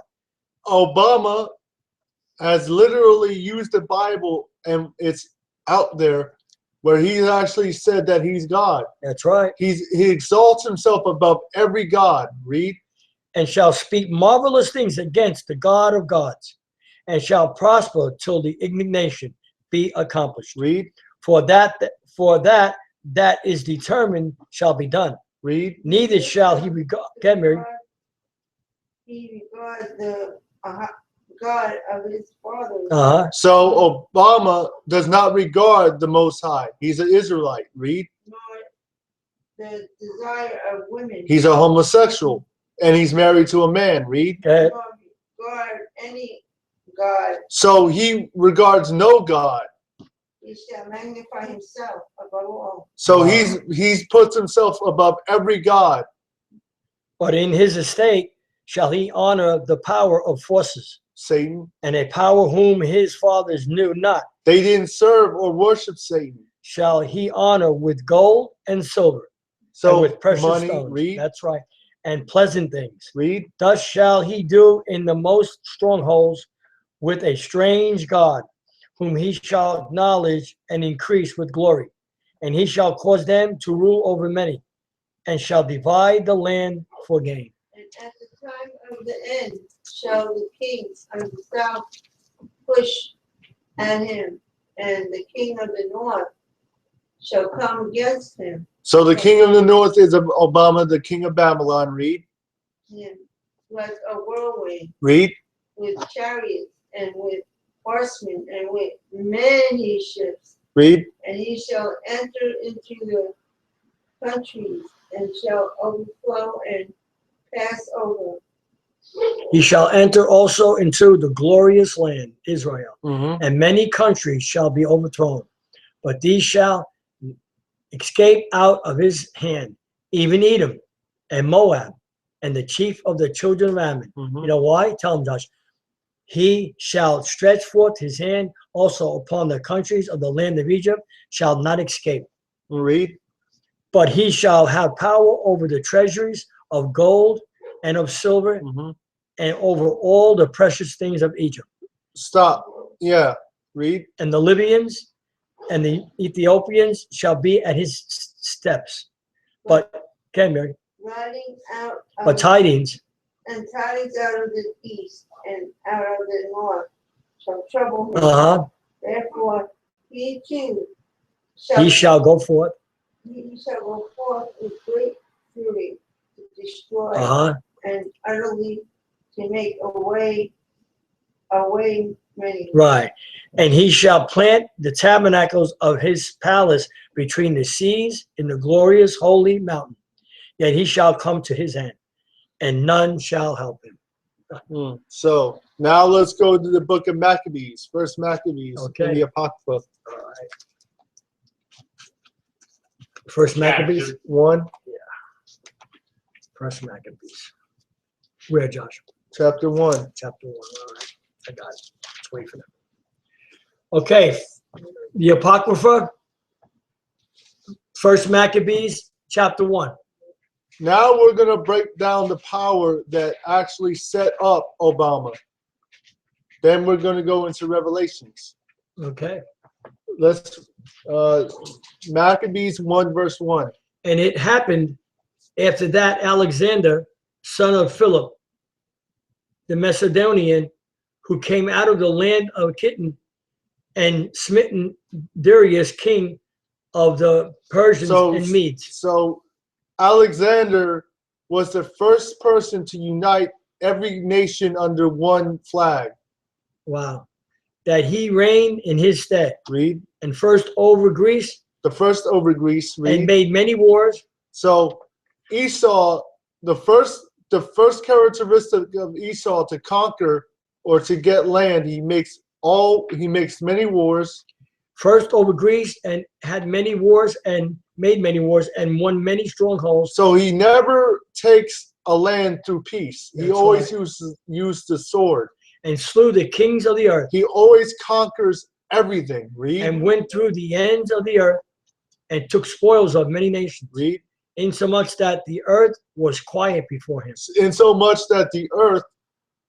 Obama has literally used the Bible, and it's out there where he actually said that he's God. That's right. He exalts himself above every god. Read. And shall speak marvelous things against the God of gods, and shall prosper till the indignation be accomplished. Read. For that that is determined shall be done. Read. Neither shall he regard. Get married. he regards the God of his fathers. Uh-huh. So Obama does not regard the Most High. He's an Israelite. Read. Nor the desire of women. He's a homosexual, and he's married to a man. Read. Go ahead. Nor regard any God. So he regards no God. He shall magnify himself above all. So Wow. he's puts himself above every god. But in his estate shall he honor the power of forces, Satan. and a power whom his fathers knew not They didn't serve or worship Satan. shall he honor with gold and silver, So and with precious money. stones. Read. That's right. And pleasant things. Read. Thus shall he do in the most strongholds with a strange God, whom he shall acknowledge and increase with glory. And he shall cause them to rule over many, and shall divide the land for gain. And at the time of the end shall the kings of the south push at him, and the king of the north shall come against him. So the king of the north is Obama, the king of Babylon. Read. Him like a whirlwind, Read. with chariots and with horsemen and with many ships. Read. And he shall enter into the countries and shall overflow and pass over. He shall enter also into the glorious land, Israel, Mm-hmm. and many countries shall be overthrown. But these shall escape out of his hand, even Edom and Moab and the chief of the children of Ammon. You know why? Tell him, Josh. He shall stretch forth his hand also upon the countries of the land of Egypt, shall not escape. Read. But he shall have power over the treasuries of gold and of silver and over all the precious things of Egypt. Stop. Yeah. Read. And the Libyans and the Ethiopians shall be at his steps. But, okay, Mary. Riding out of But tidings. And tidings out of the east and out of the north shall trouble him. Therefore, he too He shall go forth. He shall go forth with great fury to destroy and utterly to make away many. Right. And he shall plant the tabernacles of his palace between the seas in the glorious holy mountain. Yet he shall come to his end, and none shall help him. So now let's go to the book of Maccabees, First Maccabees, in the Apocrypha. All right. First Maccabees 1. Yeah. First Maccabees. Where, Josh? Chapter 1. Chapter 1. All right. I got it. Let's wait for them. Okay. The Apocrypha. First Maccabees, chapter 1. Now we're going to break down the power that actually set up Obama. Then we're going to go into Revelations. Okay. Let's Maccabees 1 verse 1. And it happened after that Alexander, son of Philip, the Macedonian, who came out of the land of Kittim and smitten Darius, king of the Persians and Medes. So Alexander was the first person to unite every nation under one flag. Wow. That he reigned in his stead. Read. And first over Greece. The first over Greece. Read. And made many wars. So Esau, the first characteristic of Esau to conquer or to get land, he makes many wars. First over Greece and had many wars and made many wars and won many strongholds. So he never takes a land through peace. He always used the sword. And slew the kings of the earth. He always conquers everything. Read. And went through the ends of the earth and took spoils of many nations. Read. Insomuch that the earth was quiet before him. Insomuch that the earth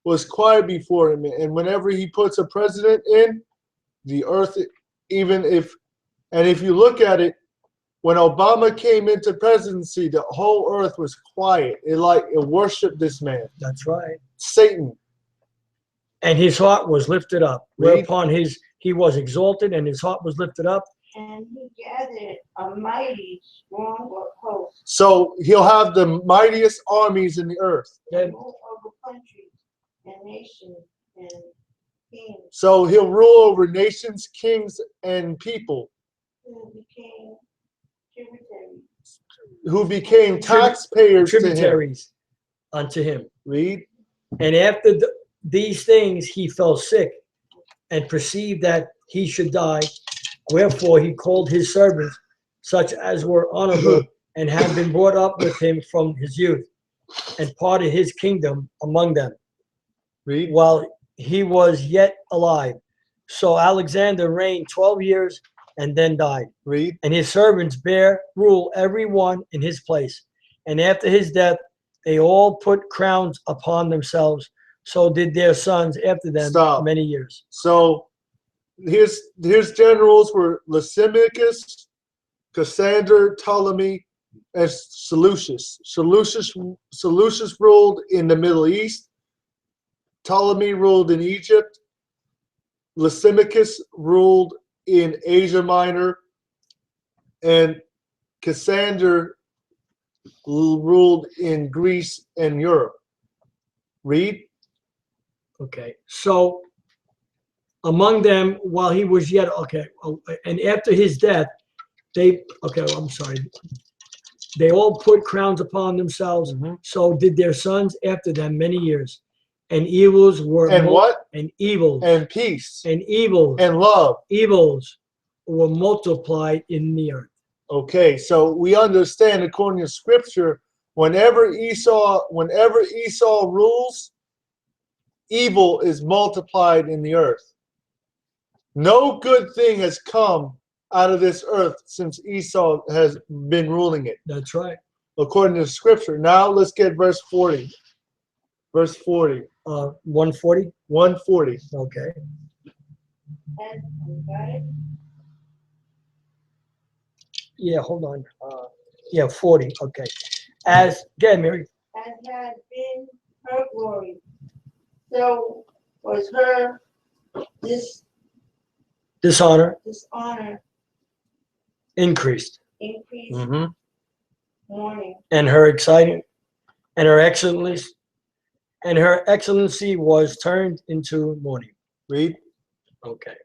was quiet before him. And whenever he puts a president in, the earth, if you look at it, when Obama came into presidency, the whole earth was quiet. It worshiped this man. That's right. Satan. And his heart was lifted up. Read. Whereupon he was exalted and his heart was lifted up. And he gathered a mighty strong host. So he'll have the mightiest armies in the earth. Over countries and nations and kings. So he'll rule over nations, kings, and people. Who became taxpayers tributaries unto him. Read. And after these things he fell sick and perceived that he should die. Wherefore he called his servants, such as were honorable and had been brought up with him from his youth, and parted his kingdom among them. Read. While he was yet alive. So Alexander reigned 12 years and then died. Read. And his servants bare rule every one in his place. And after his death, they all put crowns upon themselves. So did their sons after them many years. So his generals were Lysimachus, Cassander, Ptolemy, and Seleucus. Seleucus ruled in the Middle East. Ptolemy ruled in Egypt. Lysimachus ruled in Asia Minor. And Cassander ruled in Greece and Europe. Read. Okay, so among them, while he was yet, and after his death, they all put crowns upon themselves. So did their sons after them many years. And evils were and evils and peace and evils and love. Evils were multiplied in the earth. Okay, so we understand according to scripture, whenever Esau rules, evil is multiplied in the earth. No good thing has come out of this earth since Esau has been ruling it, That's right. according to scripture. Now let's get verse 40. Verse 40. 140. 140. Okay. And got it? Yeah, hold on. Yeah, 40. Okay. As again, Mary. As had been her glory, so was her Dishonor dishonor increased, increased Mm-hmm. mourning. and her exciting, and her excellency was turned into mourning. Read. Okay.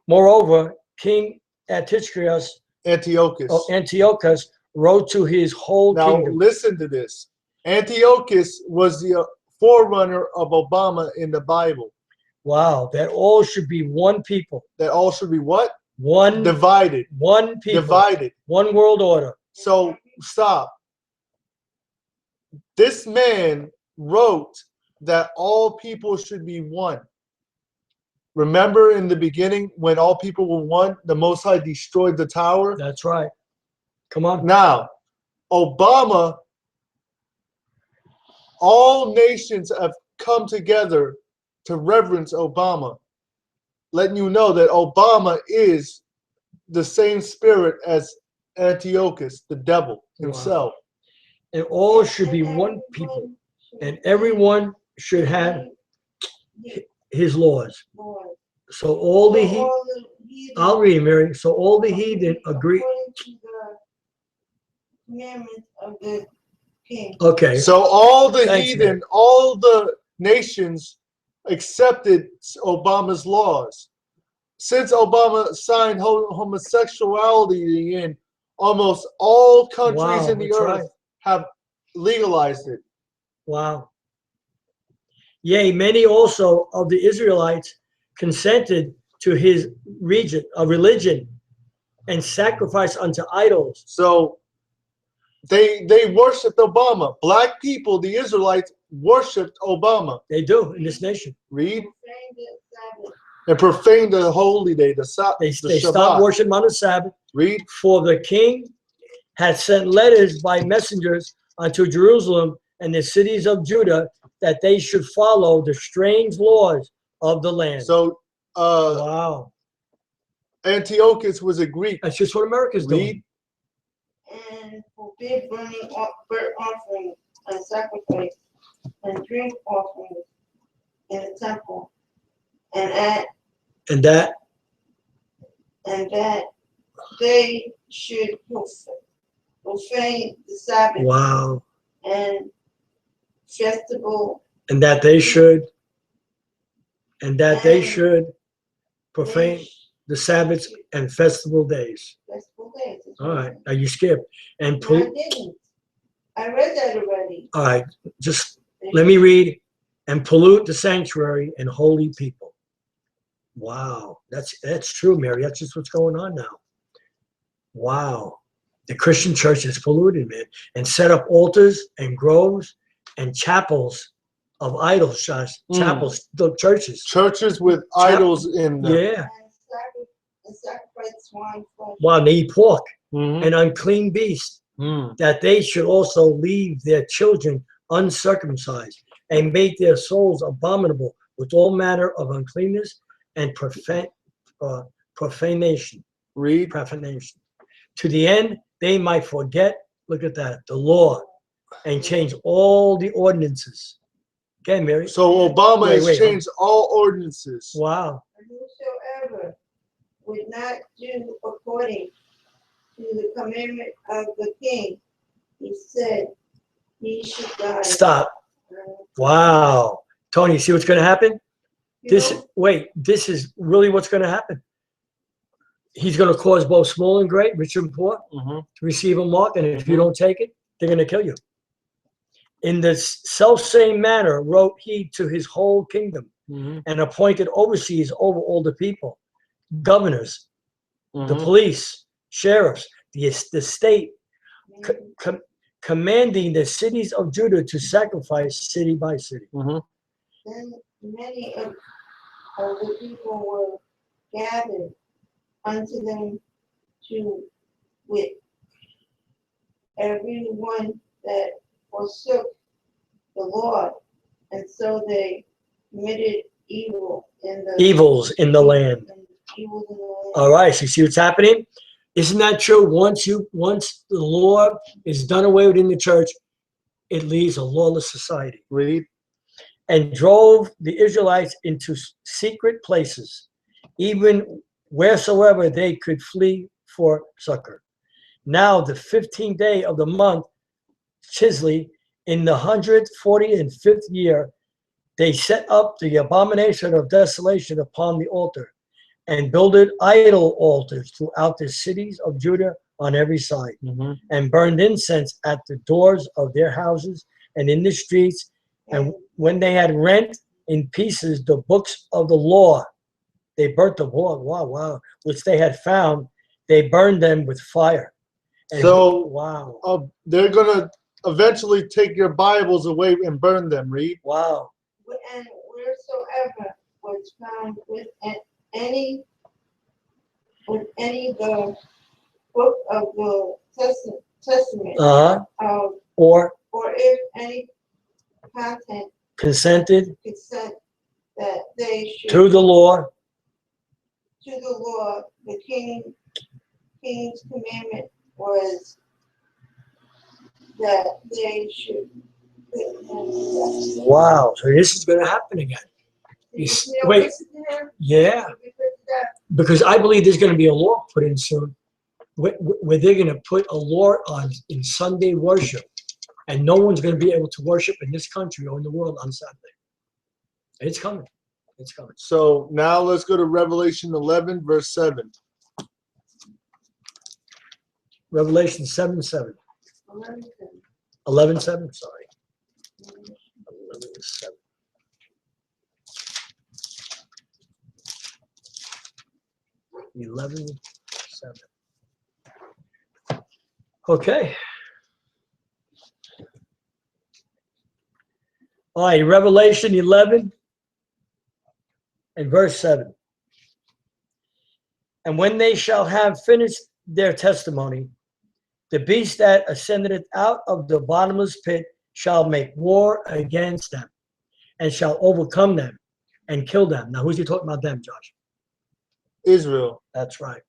Moreover, King Antiochus Antiochus. wrote to his whole Now kingdom. listen to this. Antiochus was the forerunner of Obama in the Bible. Wow, that all should be one people, That all should be what? one Divided. one people, Divided. one world order. So stop. This man wrote that all people should be one. Remember in the beginning when all people were one, the Most High destroyed the tower? That's right. Come on. Now, Obama, all nations have come together to reverence Obama, letting you know that Obama is the same spirit as Antiochus, the devil himself. And all should be one people, and everyone should have his laws. So all the I'll read, Mary. So all the heathen agree. According to the commandments of the king. Okay. So all the Thanks, heathen, man. all the nations accepted Obama's laws. Since Obama signed homosexuality in, almost all countries Wow, in the that's earth right. have legalized it. Wow. Yea, many also of the Israelites consented to his religion and sacrificed unto idols. So they worshipped Obama. Black people, the Israelites, worshipped Obama. They do in this nation. Read. Profane the Sabbath. And profaned the holy day, the They Shabbat. stopped worshiping on the Sabbath. Read. For the king had sent letters by messengers unto Jerusalem and the cities of Judah that they should follow the strange laws of the land. So Wow. Antiochus was a Greek. That's just what America's doing. Read. And forbid burnt offerings and sacrifice and drink offerings in the temple, and that they should profane the Sabbath Wow. and festival, And that they should profane the Sabbaths and festival days. festival days. All right. Now you skipped. And No, I didn't. I read that already. all right, just let me read. And pollute the sanctuary and holy people. Wow. That's true, Mary. That's just what's going on now. Wow. The Christian church is polluted, man, and set up altars and groves and chapels of idols, chapels, the churches. Churches with idols in them. Yeah. And sacrifice swine flesh. Wow, they eat pork Mhm. and unclean beasts, Mm. that they should also leave their children uncircumcised and make their souls abominable with all manner of uncleanness and profanation. Read. Profanation. To the end they might forget, look at that, the law, and change all the ordinances. Okay, Mary. So Obama Wait, has changed all ordinances. Wow. And whosoever would not do according to the commandment of the king, he said, he should die. Stop. Wow. Tony, see what's going to happen? You know, This is really what's going to happen. He's going to cause both small and great, rich and poor, Mhm. to receive a mark, and if you don't take it, they're going to kill you. In the self-same manner wrote he to his whole kingdom, Mhm. and appointed overseers over all the people, governors, the Mhm. police, sheriffs, the state commanding the cities of Judah to sacrifice city by city. Mm-hmm. Then many of the people were gathered unto them to wit, every one that forsook the Lord, and so they committed evils in the land. Evils in the land. All right, so you see what's happening? Isn't that true? Once the law is done away with in the church, it leaves a lawless society. Read. And drove the Israelites into secret places, even wheresoever they could flee for succor. Now the 15th day of the month, Chisli, in the 145th year, they set up the abomination of desolation upon the altar, and builded idol altars throughout the cities of Judah on every side, and burned incense at the doors of their houses and in the streets. And when they had rent in pieces the books of the law, they burnt the law, which they had found, they burned them with fire. And so, they're going to eventually take your Bibles away and burn them, Read. Wow. And wheresoever was found with any the book of the testament, or if any consent that they should to the law, the king's commandment was that they should. Wow, so this is going to happen again. Wait, yeah, because I believe there's going to be a law put in soon where they're going to put a law on in Sunday worship, and no one's going to be able to worship in this country or in the world on Saturday. It's coming. It's coming. So now let's go to Revelation 11, verse 7. Revelation 7:7. 11:7, sorry. 11:7. Okay. All right, Revelation 11 and verse 7. And when they shall have finished their testimony, the beast that ascended out of the bottomless pit shall make war against them, and shall overcome them and kill them. Now, who's he talking about them, Josh? Israel. That's right.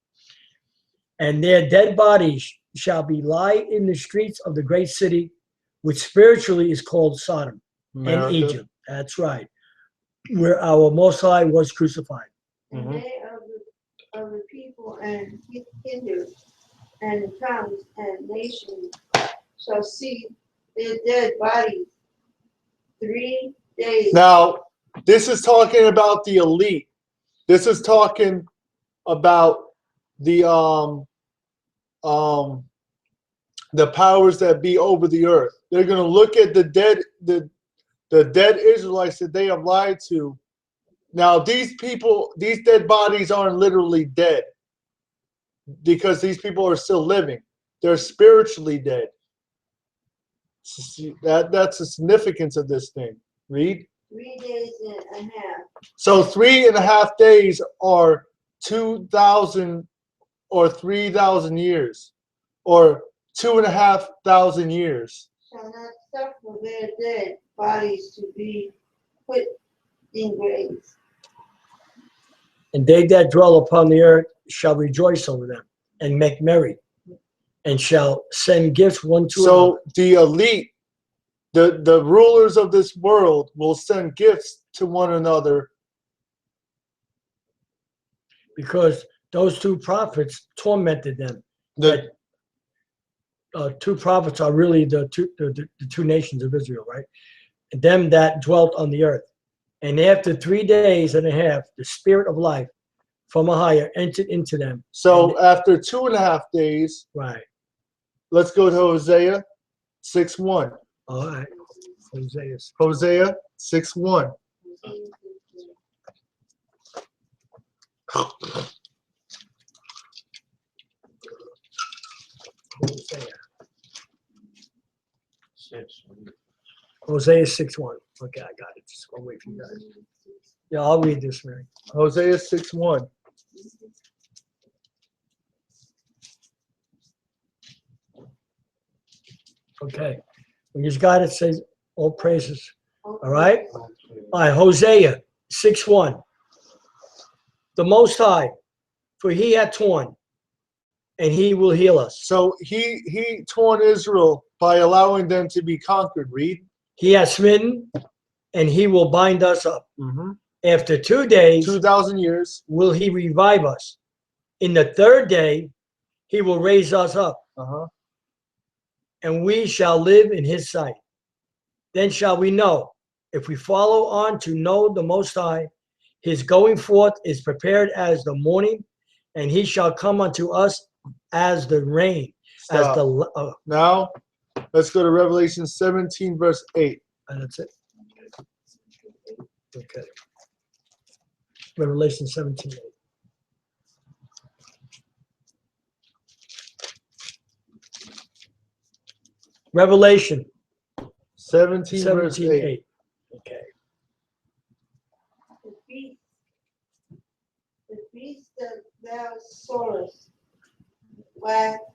And their dead bodies shall be lie in the streets of the great city, which spiritually is called Sodom and Egypt. That's right. Where our Most High was crucified. And they of the people and kindred and tongues and nations shall see their dead bodies 3 days. Now, this is talking about the elite. This is talking about the powers that be over the earth. They're going to look at the dead Israelites that they have lied to. Now, these dead bodies aren't literally dead, because these people are still living. They're spiritually dead. That's the significance of this thing. Read. 3 days and a half. So 3.5 days are 2,000 or 3,000 years, or 2,500 years. Shall not suffer their dead bodies to be put in graves. And they that dwell upon the earth shall rejoice over them and make merry, and shall send gifts one to another. So the elite, the rulers of this world will send gifts to one another. Because those two prophets tormented them. The two prophets are really the two nations of Israel, right? Them that dwelt on the earth. And after 3 days and a half, the spirit of life from Ahayah entered into them. So after 2.5 days, right. Let's go to Hosea 6:1. All right. Hosea 6:1. Hosea. 6. Hosea 6:1. Okay, I got it. Just gonna wait for you guys. Yeah, I'll read this, Mary. Hosea 6:1. Okay. When you got it, say all praises. All right? All right, Hosea 6:1. The Most High, for he hath torn, and he will heal us. So he torn Israel by allowing them to be conquered. Read. He hath smitten, and he will bind us up. Mm-hmm. After 2 days 2,000 years. will he revive us. In the 3rd day he will raise us up, and we shall live in his sight. Then shall we know, if we follow on to know the Most High, his going forth is prepared as the morning, and he shall come unto us as the rain. Stop. Now, let's go to Revelation 17, verse 8. And that's it. Okay. Revelation 17:8. Revelation 17, verse 8. 17:8. Okay. The beast that thou sawest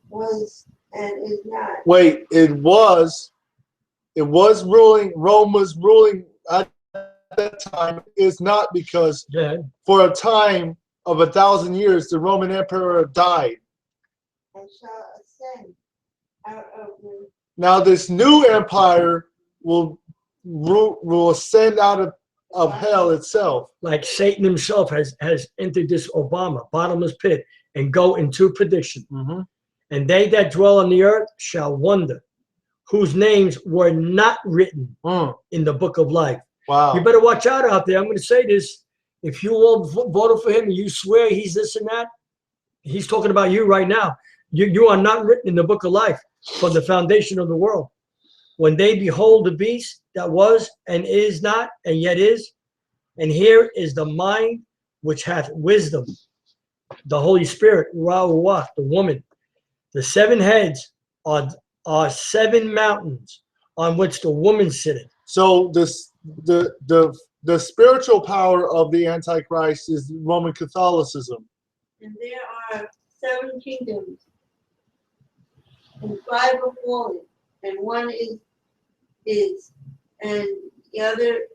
was and is not. Wait, it was ruling, Rome was ruling at that time, is not, because Yeah. for a time of 1,000 years, the Roman emperor died. And shall ascend out of the Now this new empire will ascend out of hell itself. Like Satan himself has entered this Obama, bottomless pit, and go into perdition. Mm-hmm. And they that dwell on the earth shall wonder, whose names were not written in the book of life. Wow. You better watch out there. I'm going to say this. If you all voted for him and you swear he's this and that, he's talking about you right now. You are not written in the book of life from the foundation of the world. When they behold the beast that was and is not and yet is, and here is the mind which hath wisdom, the Holy Spirit, Ruach, the woman. The 7 heads are 7 mountains on which the woman sitteth. So the spiritual power of the Antichrist is Roman Catholicism. and there are 7 kingdoms, and 5 are fallen, and one is, and the other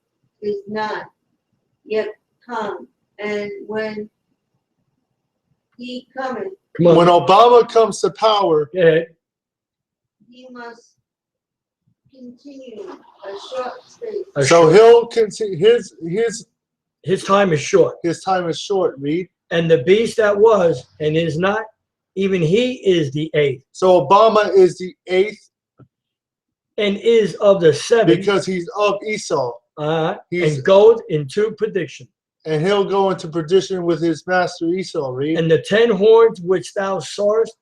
is not yet come. And when he cometh, Come on. When Obama comes to power, Yeah. he must continue a short space. so he'll continue, His time is short. his time is short. Read. And the beast that was and is not, even he is the 8th, So Obama is the 8th and is of the 7th, because he's of Esau, and goeth into perdition. and he'll go into perdition with his master Esau. Read. And the 10 horns which thou sawest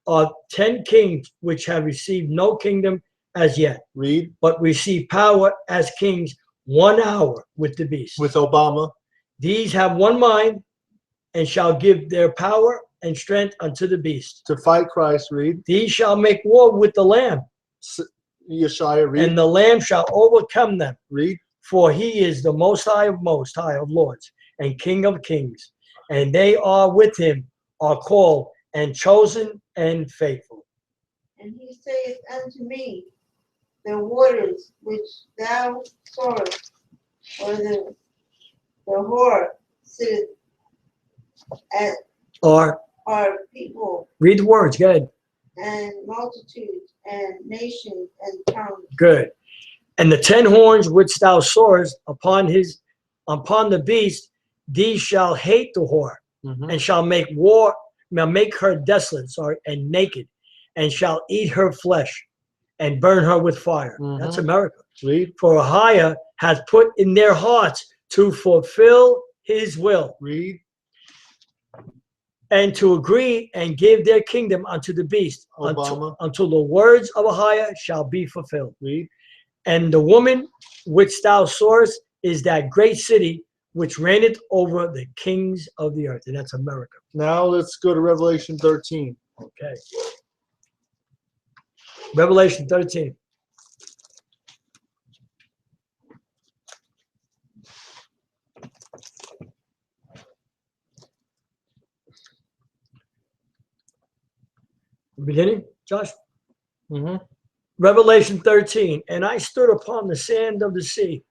are 10 kings which have received no kingdom as yet, Read. but receive power as kings 1 hour with the beast. With Obama. These have one mind, and shall give their power and strength unto the beast. To fight Christ. Read. These shall make war with the Lamb, Yashayah. Read. and the Lamb shall overcome them. Read. For he is the most high of lords, and King of kings. And they are with him, are called and chosen and faithful. And he saith unto me, the waters which thou sawest, or the whore sitteth at, Or are people read the words, good. and multitudes and nations and tongues. Good. And the 10 horns which thou sawest upon the beast, these shall hate the whore, and shall make her desolate, and naked, and shall eat her flesh, and burn her with fire. That's America. Read. For Ahayah hath put in their hearts to fulfill his will, Read. and to agree and give their kingdom unto the beast, until the words of Ahayah shall be fulfilled. Read. And the woman which thou sawest is that great city which reigneth over the kings of the earth. And that's America. Now let's go to Revelation 13. Okay. Revelation 13. Beginning, Josh? Mm-hmm. Revelation 13. And I stood upon the sand of the sea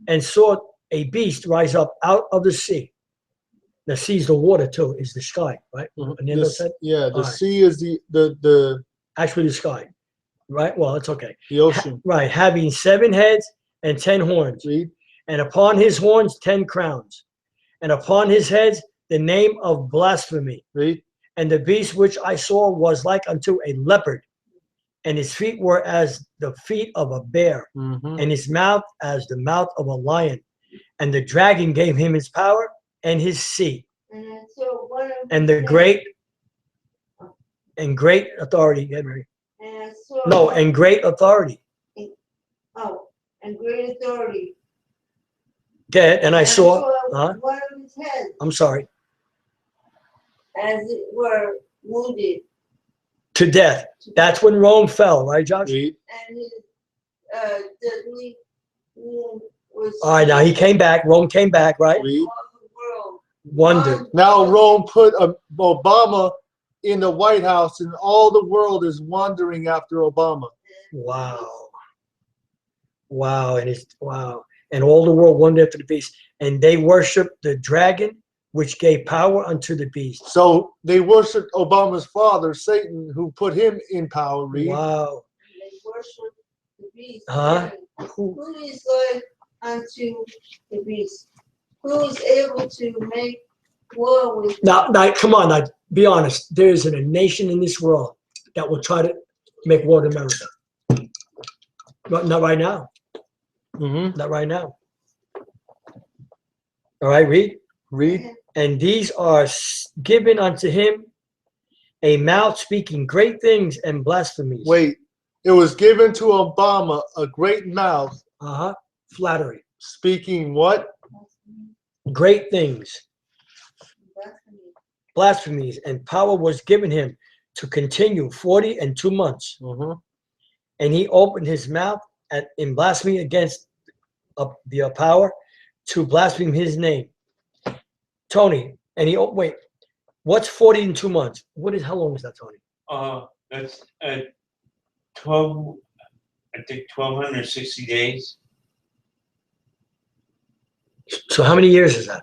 and saw a beast rise up out of the sea. The sea's the water too, is the sky, right? Ananda said? Yeah, the All right. sea is the Actually the sky, right? Well, it's okay. ocean. Right, having 7 heads and 10 horns, Read. and upon his horns 10 crowns, and upon his heads the name of blasphemy. Read. And the beast which I saw was like unto a leopard, and his feet were as the feet of a bear, Mm-hmm. and his mouth as the mouth of a lion. And the dragon gave him his power and his seat, and the great authority. Get ready. And great authority. And great authority. Okay, and I saw. One of his heads, I'm sorry. as it were, wounded, To death. That's when Rome fell, right, Josh? Read. and his deadly wound was. All right, now he came back. Rome came back, right? Read. All the world. Wondered. Now Rome put Obama in the White House, and all the world is wandering after Obama. Wow. Wow. And all the world wondered after the beast. And they worshiped the dragon, which gave power unto the beast. So they worshiped Obama's father, Satan, who put him in power. Read. Wow. They worship the beast. Huh? saying, Who is like unto the beast? Who is able to make war with Now, come on, now, be honest. There isn't a nation in this world that will try to make war to America. Not right now. Mm-hmm. Not right now. All right, read. Read. And these are given unto him a mouth speaking great things and blasphemies. Wait. It was given to Obama a great mouth, Flattery. speaking what? Great things. blasphemy? Blasphemies. And power was given him to continue 42 months. Mm-hmm. And he opened his mouth in blasphemy against the power to blaspheme his name. Tony, and wait, what's 42 months? How long is that, Tony? That's 12. I think 1,260 days. So how many years is that?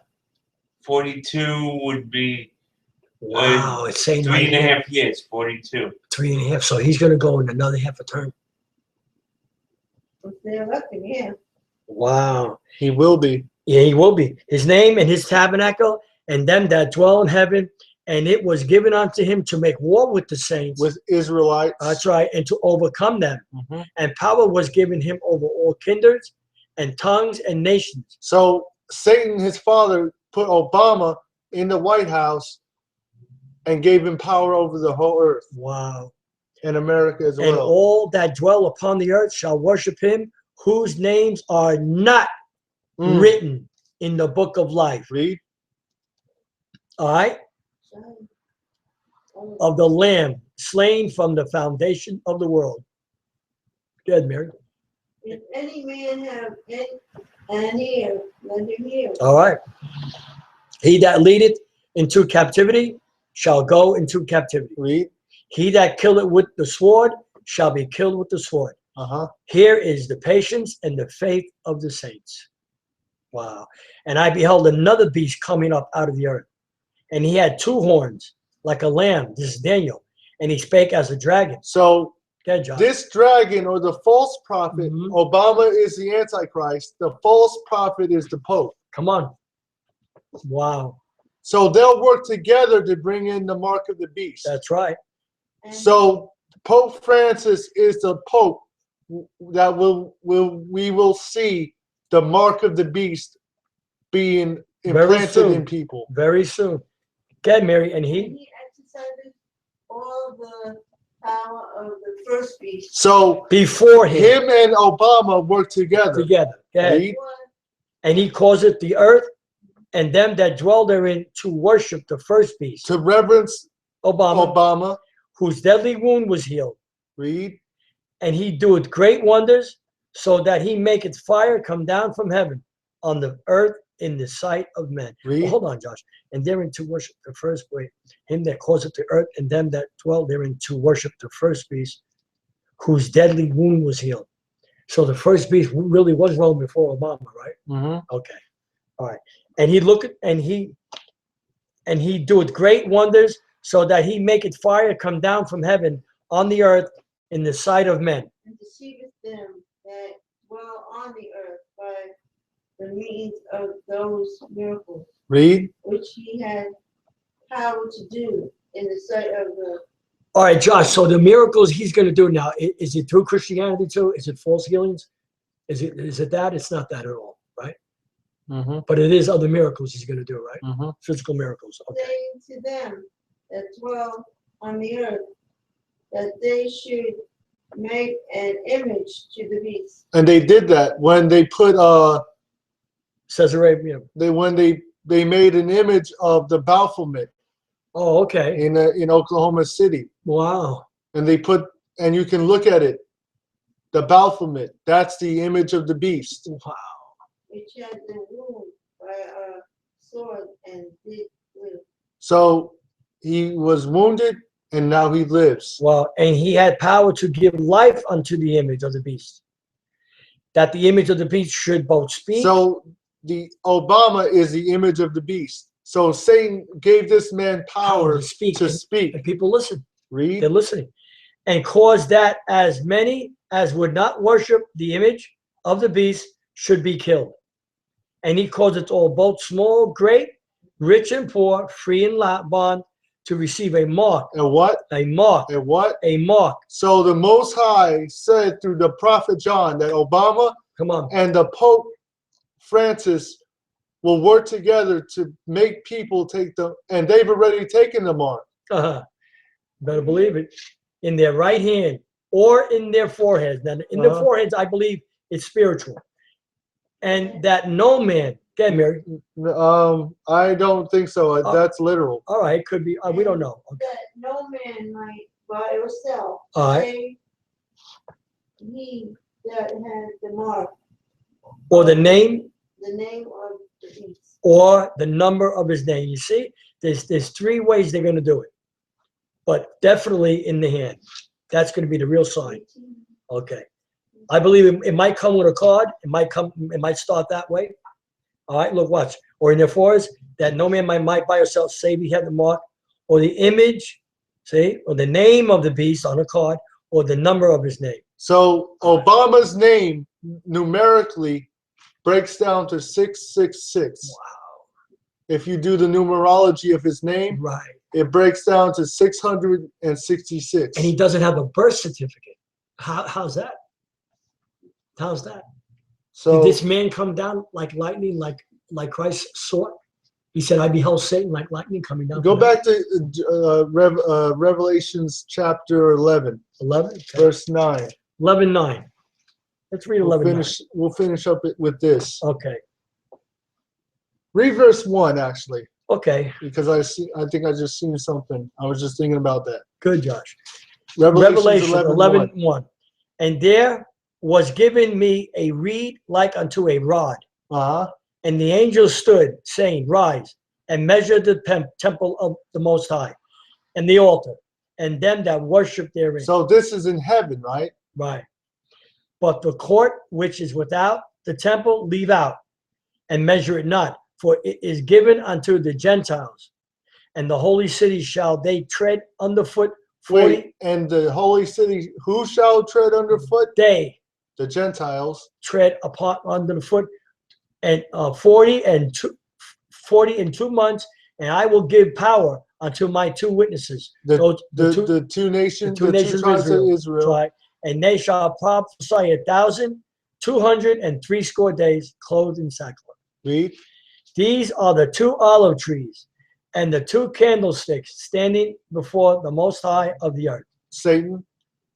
42 would be Wow, it's saying 3.5 years. 42. 3.5. So he's going to go in another half a term. If they're elected, yeah. Wow. He will be. Yeah, he will be. His name and his tabernacle and them that dwell in heaven. And it was given unto him to make war with the saints. With Israelites. That's right. And to overcome them. Mm-hmm. And power was given him over all kindreds and tongues and nations. So Satan, his father, put Obama in the White House and gave him power over the whole earth. Wow. And America as And well. all that dwell upon the earth shall worship him, whose names are not written in the book of life. Read. All right? Of the Lamb, slain from the foundation of the world. Go ahead, Mary. If any man have an ear, let him hear. All right. He that leadeth into captivity shall go into captivity. Read. He that killeth with the sword shall be killed with the sword. Uh-huh. Here is the patience and the faith of the saints. Wow. And I beheld another beast coming up out of the earth. And he had 2 horns, like a lamb. This is Daniel. And he spake as a dragon. So Okay, John. this dragon, or the false prophet, Mhm. Obama is the antichrist. The false prophet is the Pope. Come on. Wow. So they'll work together to bring in the mark of the beast. That's right. And So Pope Francis is the Pope that we will see the mark of the beast being Very implanted soon. in people. Very soon. Okay, Mary. And he? he exercises all the power of the first beast. So Before him. him and Obama work together. Together. Okay. Read. And he causeth the earth and them that dwell therein to worship the first beast. To reverence Obama. Obama. Whose deadly wound was healed. Read. and he doeth great wonders, so that he maketh fire come down from heaven on the earth in the sight of men. Well, hold on, Josh. And therein to worship the first way, him that causeth the earth, and them that dwell therein to worship the first beast, whose deadly wound was healed. So the first beast really was Rome before Obama, right? Mm-hmm. Okay. All right. And he looketh, and he doeth great wonders, so that he maketh fire come down from heaven on the earth in the sight of men. And deceiveth them that dwell on the earth by the means of those miracles Read. which he had power to do in the sight of the. All right, Josh. So the miracles he's going to do now, is it through Christianity too? Is it false healings? Is it that? It's not that at all, right? Mm-hmm. But it is other miracles he's going to do, right? Mm-hmm. Physical miracles. Okay. Saying to them that dwell on the earth, that they should make an image to the beast. And they did that when they put Caesarea. when they made an image of the Baphomet Oh, okay. in Oklahoma City, Wow. and they put, and you can look at it, the Baphomet. That's the image of the beast. Wow. Which had been wounded by a sword and did live. So he was wounded, and now he lives. Well, and he had power to give life unto the image of the beast, that the image of the beast should both speak. So the Obama is the image of the beast. So Satan gave this man power to speak. And people listen. Read. They're listening. And caused that as many as would not worship the image of the beast should be killed. And he caused it all, both small, great, rich and poor, free and bond, to receive a mark. And what? A mark. And what? A mark. So the Most High said through the prophet John that Obama and the Pope Francis will work together to make people take them, and they've already taken the mark. Better believe it. In their right hand or in their foreheads. Then in the foreheads, I believe it's spiritual. And that no man, get Mary. I don't think so. That's literal. All right, could be. We don't know. Okay. That no man might buy or sell. All right. He that had the mark. Or the name. The name of the beast. Or the number of his name. You see, there's three ways they're going to do it. But definitely in the hand. That's going to be the real sign. Okay. I believe it might come with a card. It might start that way. All right, look, watch. Or in their foreheads, that no man might buy or sell, save he had the mark, or the image, see, or the name of the beast on a card, or the number of his name. So Obama's name numerically breaks down to 666. Wow. If you do the numerology of his name, right, it breaks down to 666. And he doesn't have a birth certificate. How's that? How's that? So did this man come down like lightning, like Christ saw? He said, I beheld Satan like lightning coming down. Go back to Revelations chapter 11. 11? Okay. Verse 9. 11:9. Let's read 11:9. We'll finish up with this. Okay. Read verse 1, actually. Okay. Because I think I just seen something. I was just thinking about that. Good, Josh. Revelation 11:1. And there was given me a reed like unto a rod. And the angel stood, saying, Rise, and measure the temple of the Most High, and the altar, and them that worship therein. So this is in heaven, right? Right. But the court which is without the temple leave out, and measure it not, for it is given unto the Gentiles. And the holy city shall they tread underfoot 40. Wait, and the holy city, who shall tread underfoot? They. The Gentiles. Tread upon under the foot, and 40 and 2 months, and I will give power unto my two witnesses. The two nations, the two tribes of Israel. Right. And they shall prophesy 1,260 days, clothed in sackcloth. Read. These are the 2 olive trees and the 2 candlesticks standing before the Most High of the earth. Satan.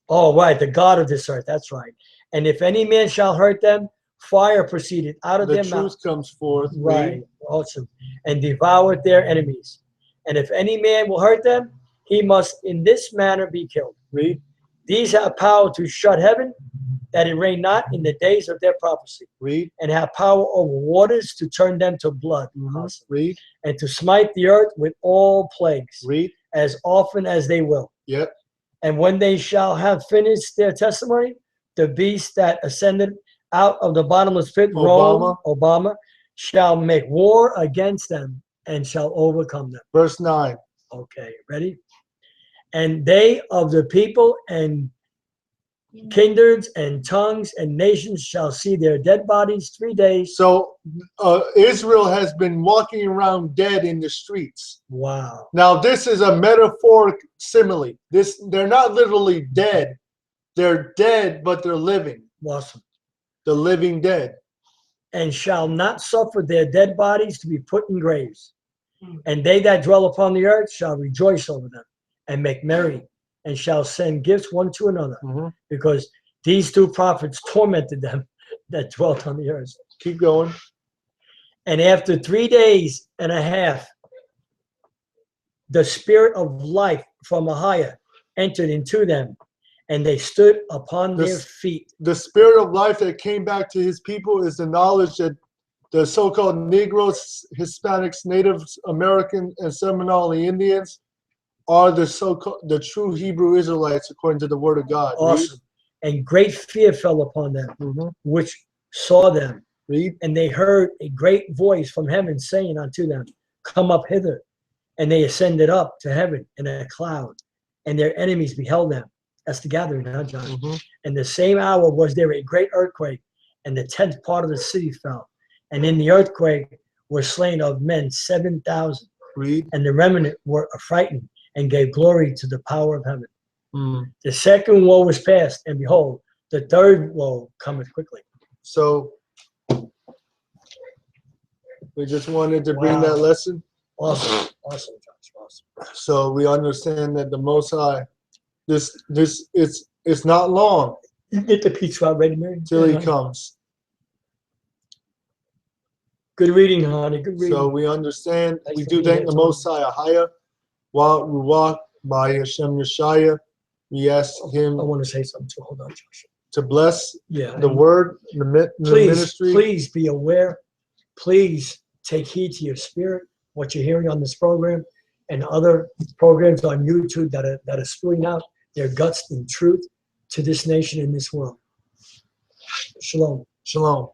Oh, right, the God of this earth. That's right. And if any man shall hurt them, fire proceeded out of their mouth. The truth comes forth. Right. Read. Awesome. And devoured their enemies. And if any man will hurt them, he must in this manner be killed. Read. These have power to shut heaven, that it rain not in the days of their prophecy, Read. and have power over waters to turn them to blood, Read. and to smite the earth with all plagues, Read. as often as they will. Yep. And when they shall have finished their testimony, the beast that ascended out of the bottomless pit, Obama, shall make war against them and shall overcome them. Verse 9. Okay, ready? And they of the people and kindreds and tongues and nations shall see their dead bodies 3 days. So Israel has been walking around dead in the streets. Wow. Now this is a metaphoric simile. They're not literally dead. They're dead, but they're living. Awesome. The living dead. And shall not suffer their dead bodies to be put in graves. And they that dwell upon the earth shall rejoice over them and make merry, and shall send gifts one to another, because these two prophets tormented them that dwelt on the earth. Keep going. And after 3 days and a half, the spirit of life from Ahayah entered into them, and they stood upon their feet. The spirit of life that came back to his people is the knowledge that the so-called Negroes, Hispanics, Native American, and Seminole Indians are the true Hebrew Israelites according to the word of God. Awesome. And great fear fell upon them, which saw them. Read. And they heard a great voice from heaven saying unto them, come up hither. And they ascended up to heaven in a cloud, and their enemies beheld them. That's the gathering, huh, John? And the same hour was there a great earthquake, and the 10th part of the city fell. And in the earthquake were slain of men 7,000. Read. And the remnant were affrighted and gave glory to the power of heaven. The second woe was past, and behold, the third woe cometh quickly. So we just wanted to bring that lesson. Awesome. Awesome, Josh. Awesome. So we understand that the Most High, it's not long You get the pizza out ready, Mary? till he comes. Good reading, honey. Good reading. So we understand. Thanks We for do being thank here the tonight. Most High, Ahayah, Ruach, by Yashayah. We ask him I want to say something too. Hold on, Josh. to bless Yeah. the word, the ministry. Please be aware. Please take heed to your spirit, what you're hearing on this program and other programs on YouTube that are spewing out their guts and truth to this nation and this world. Shalom. Shalom.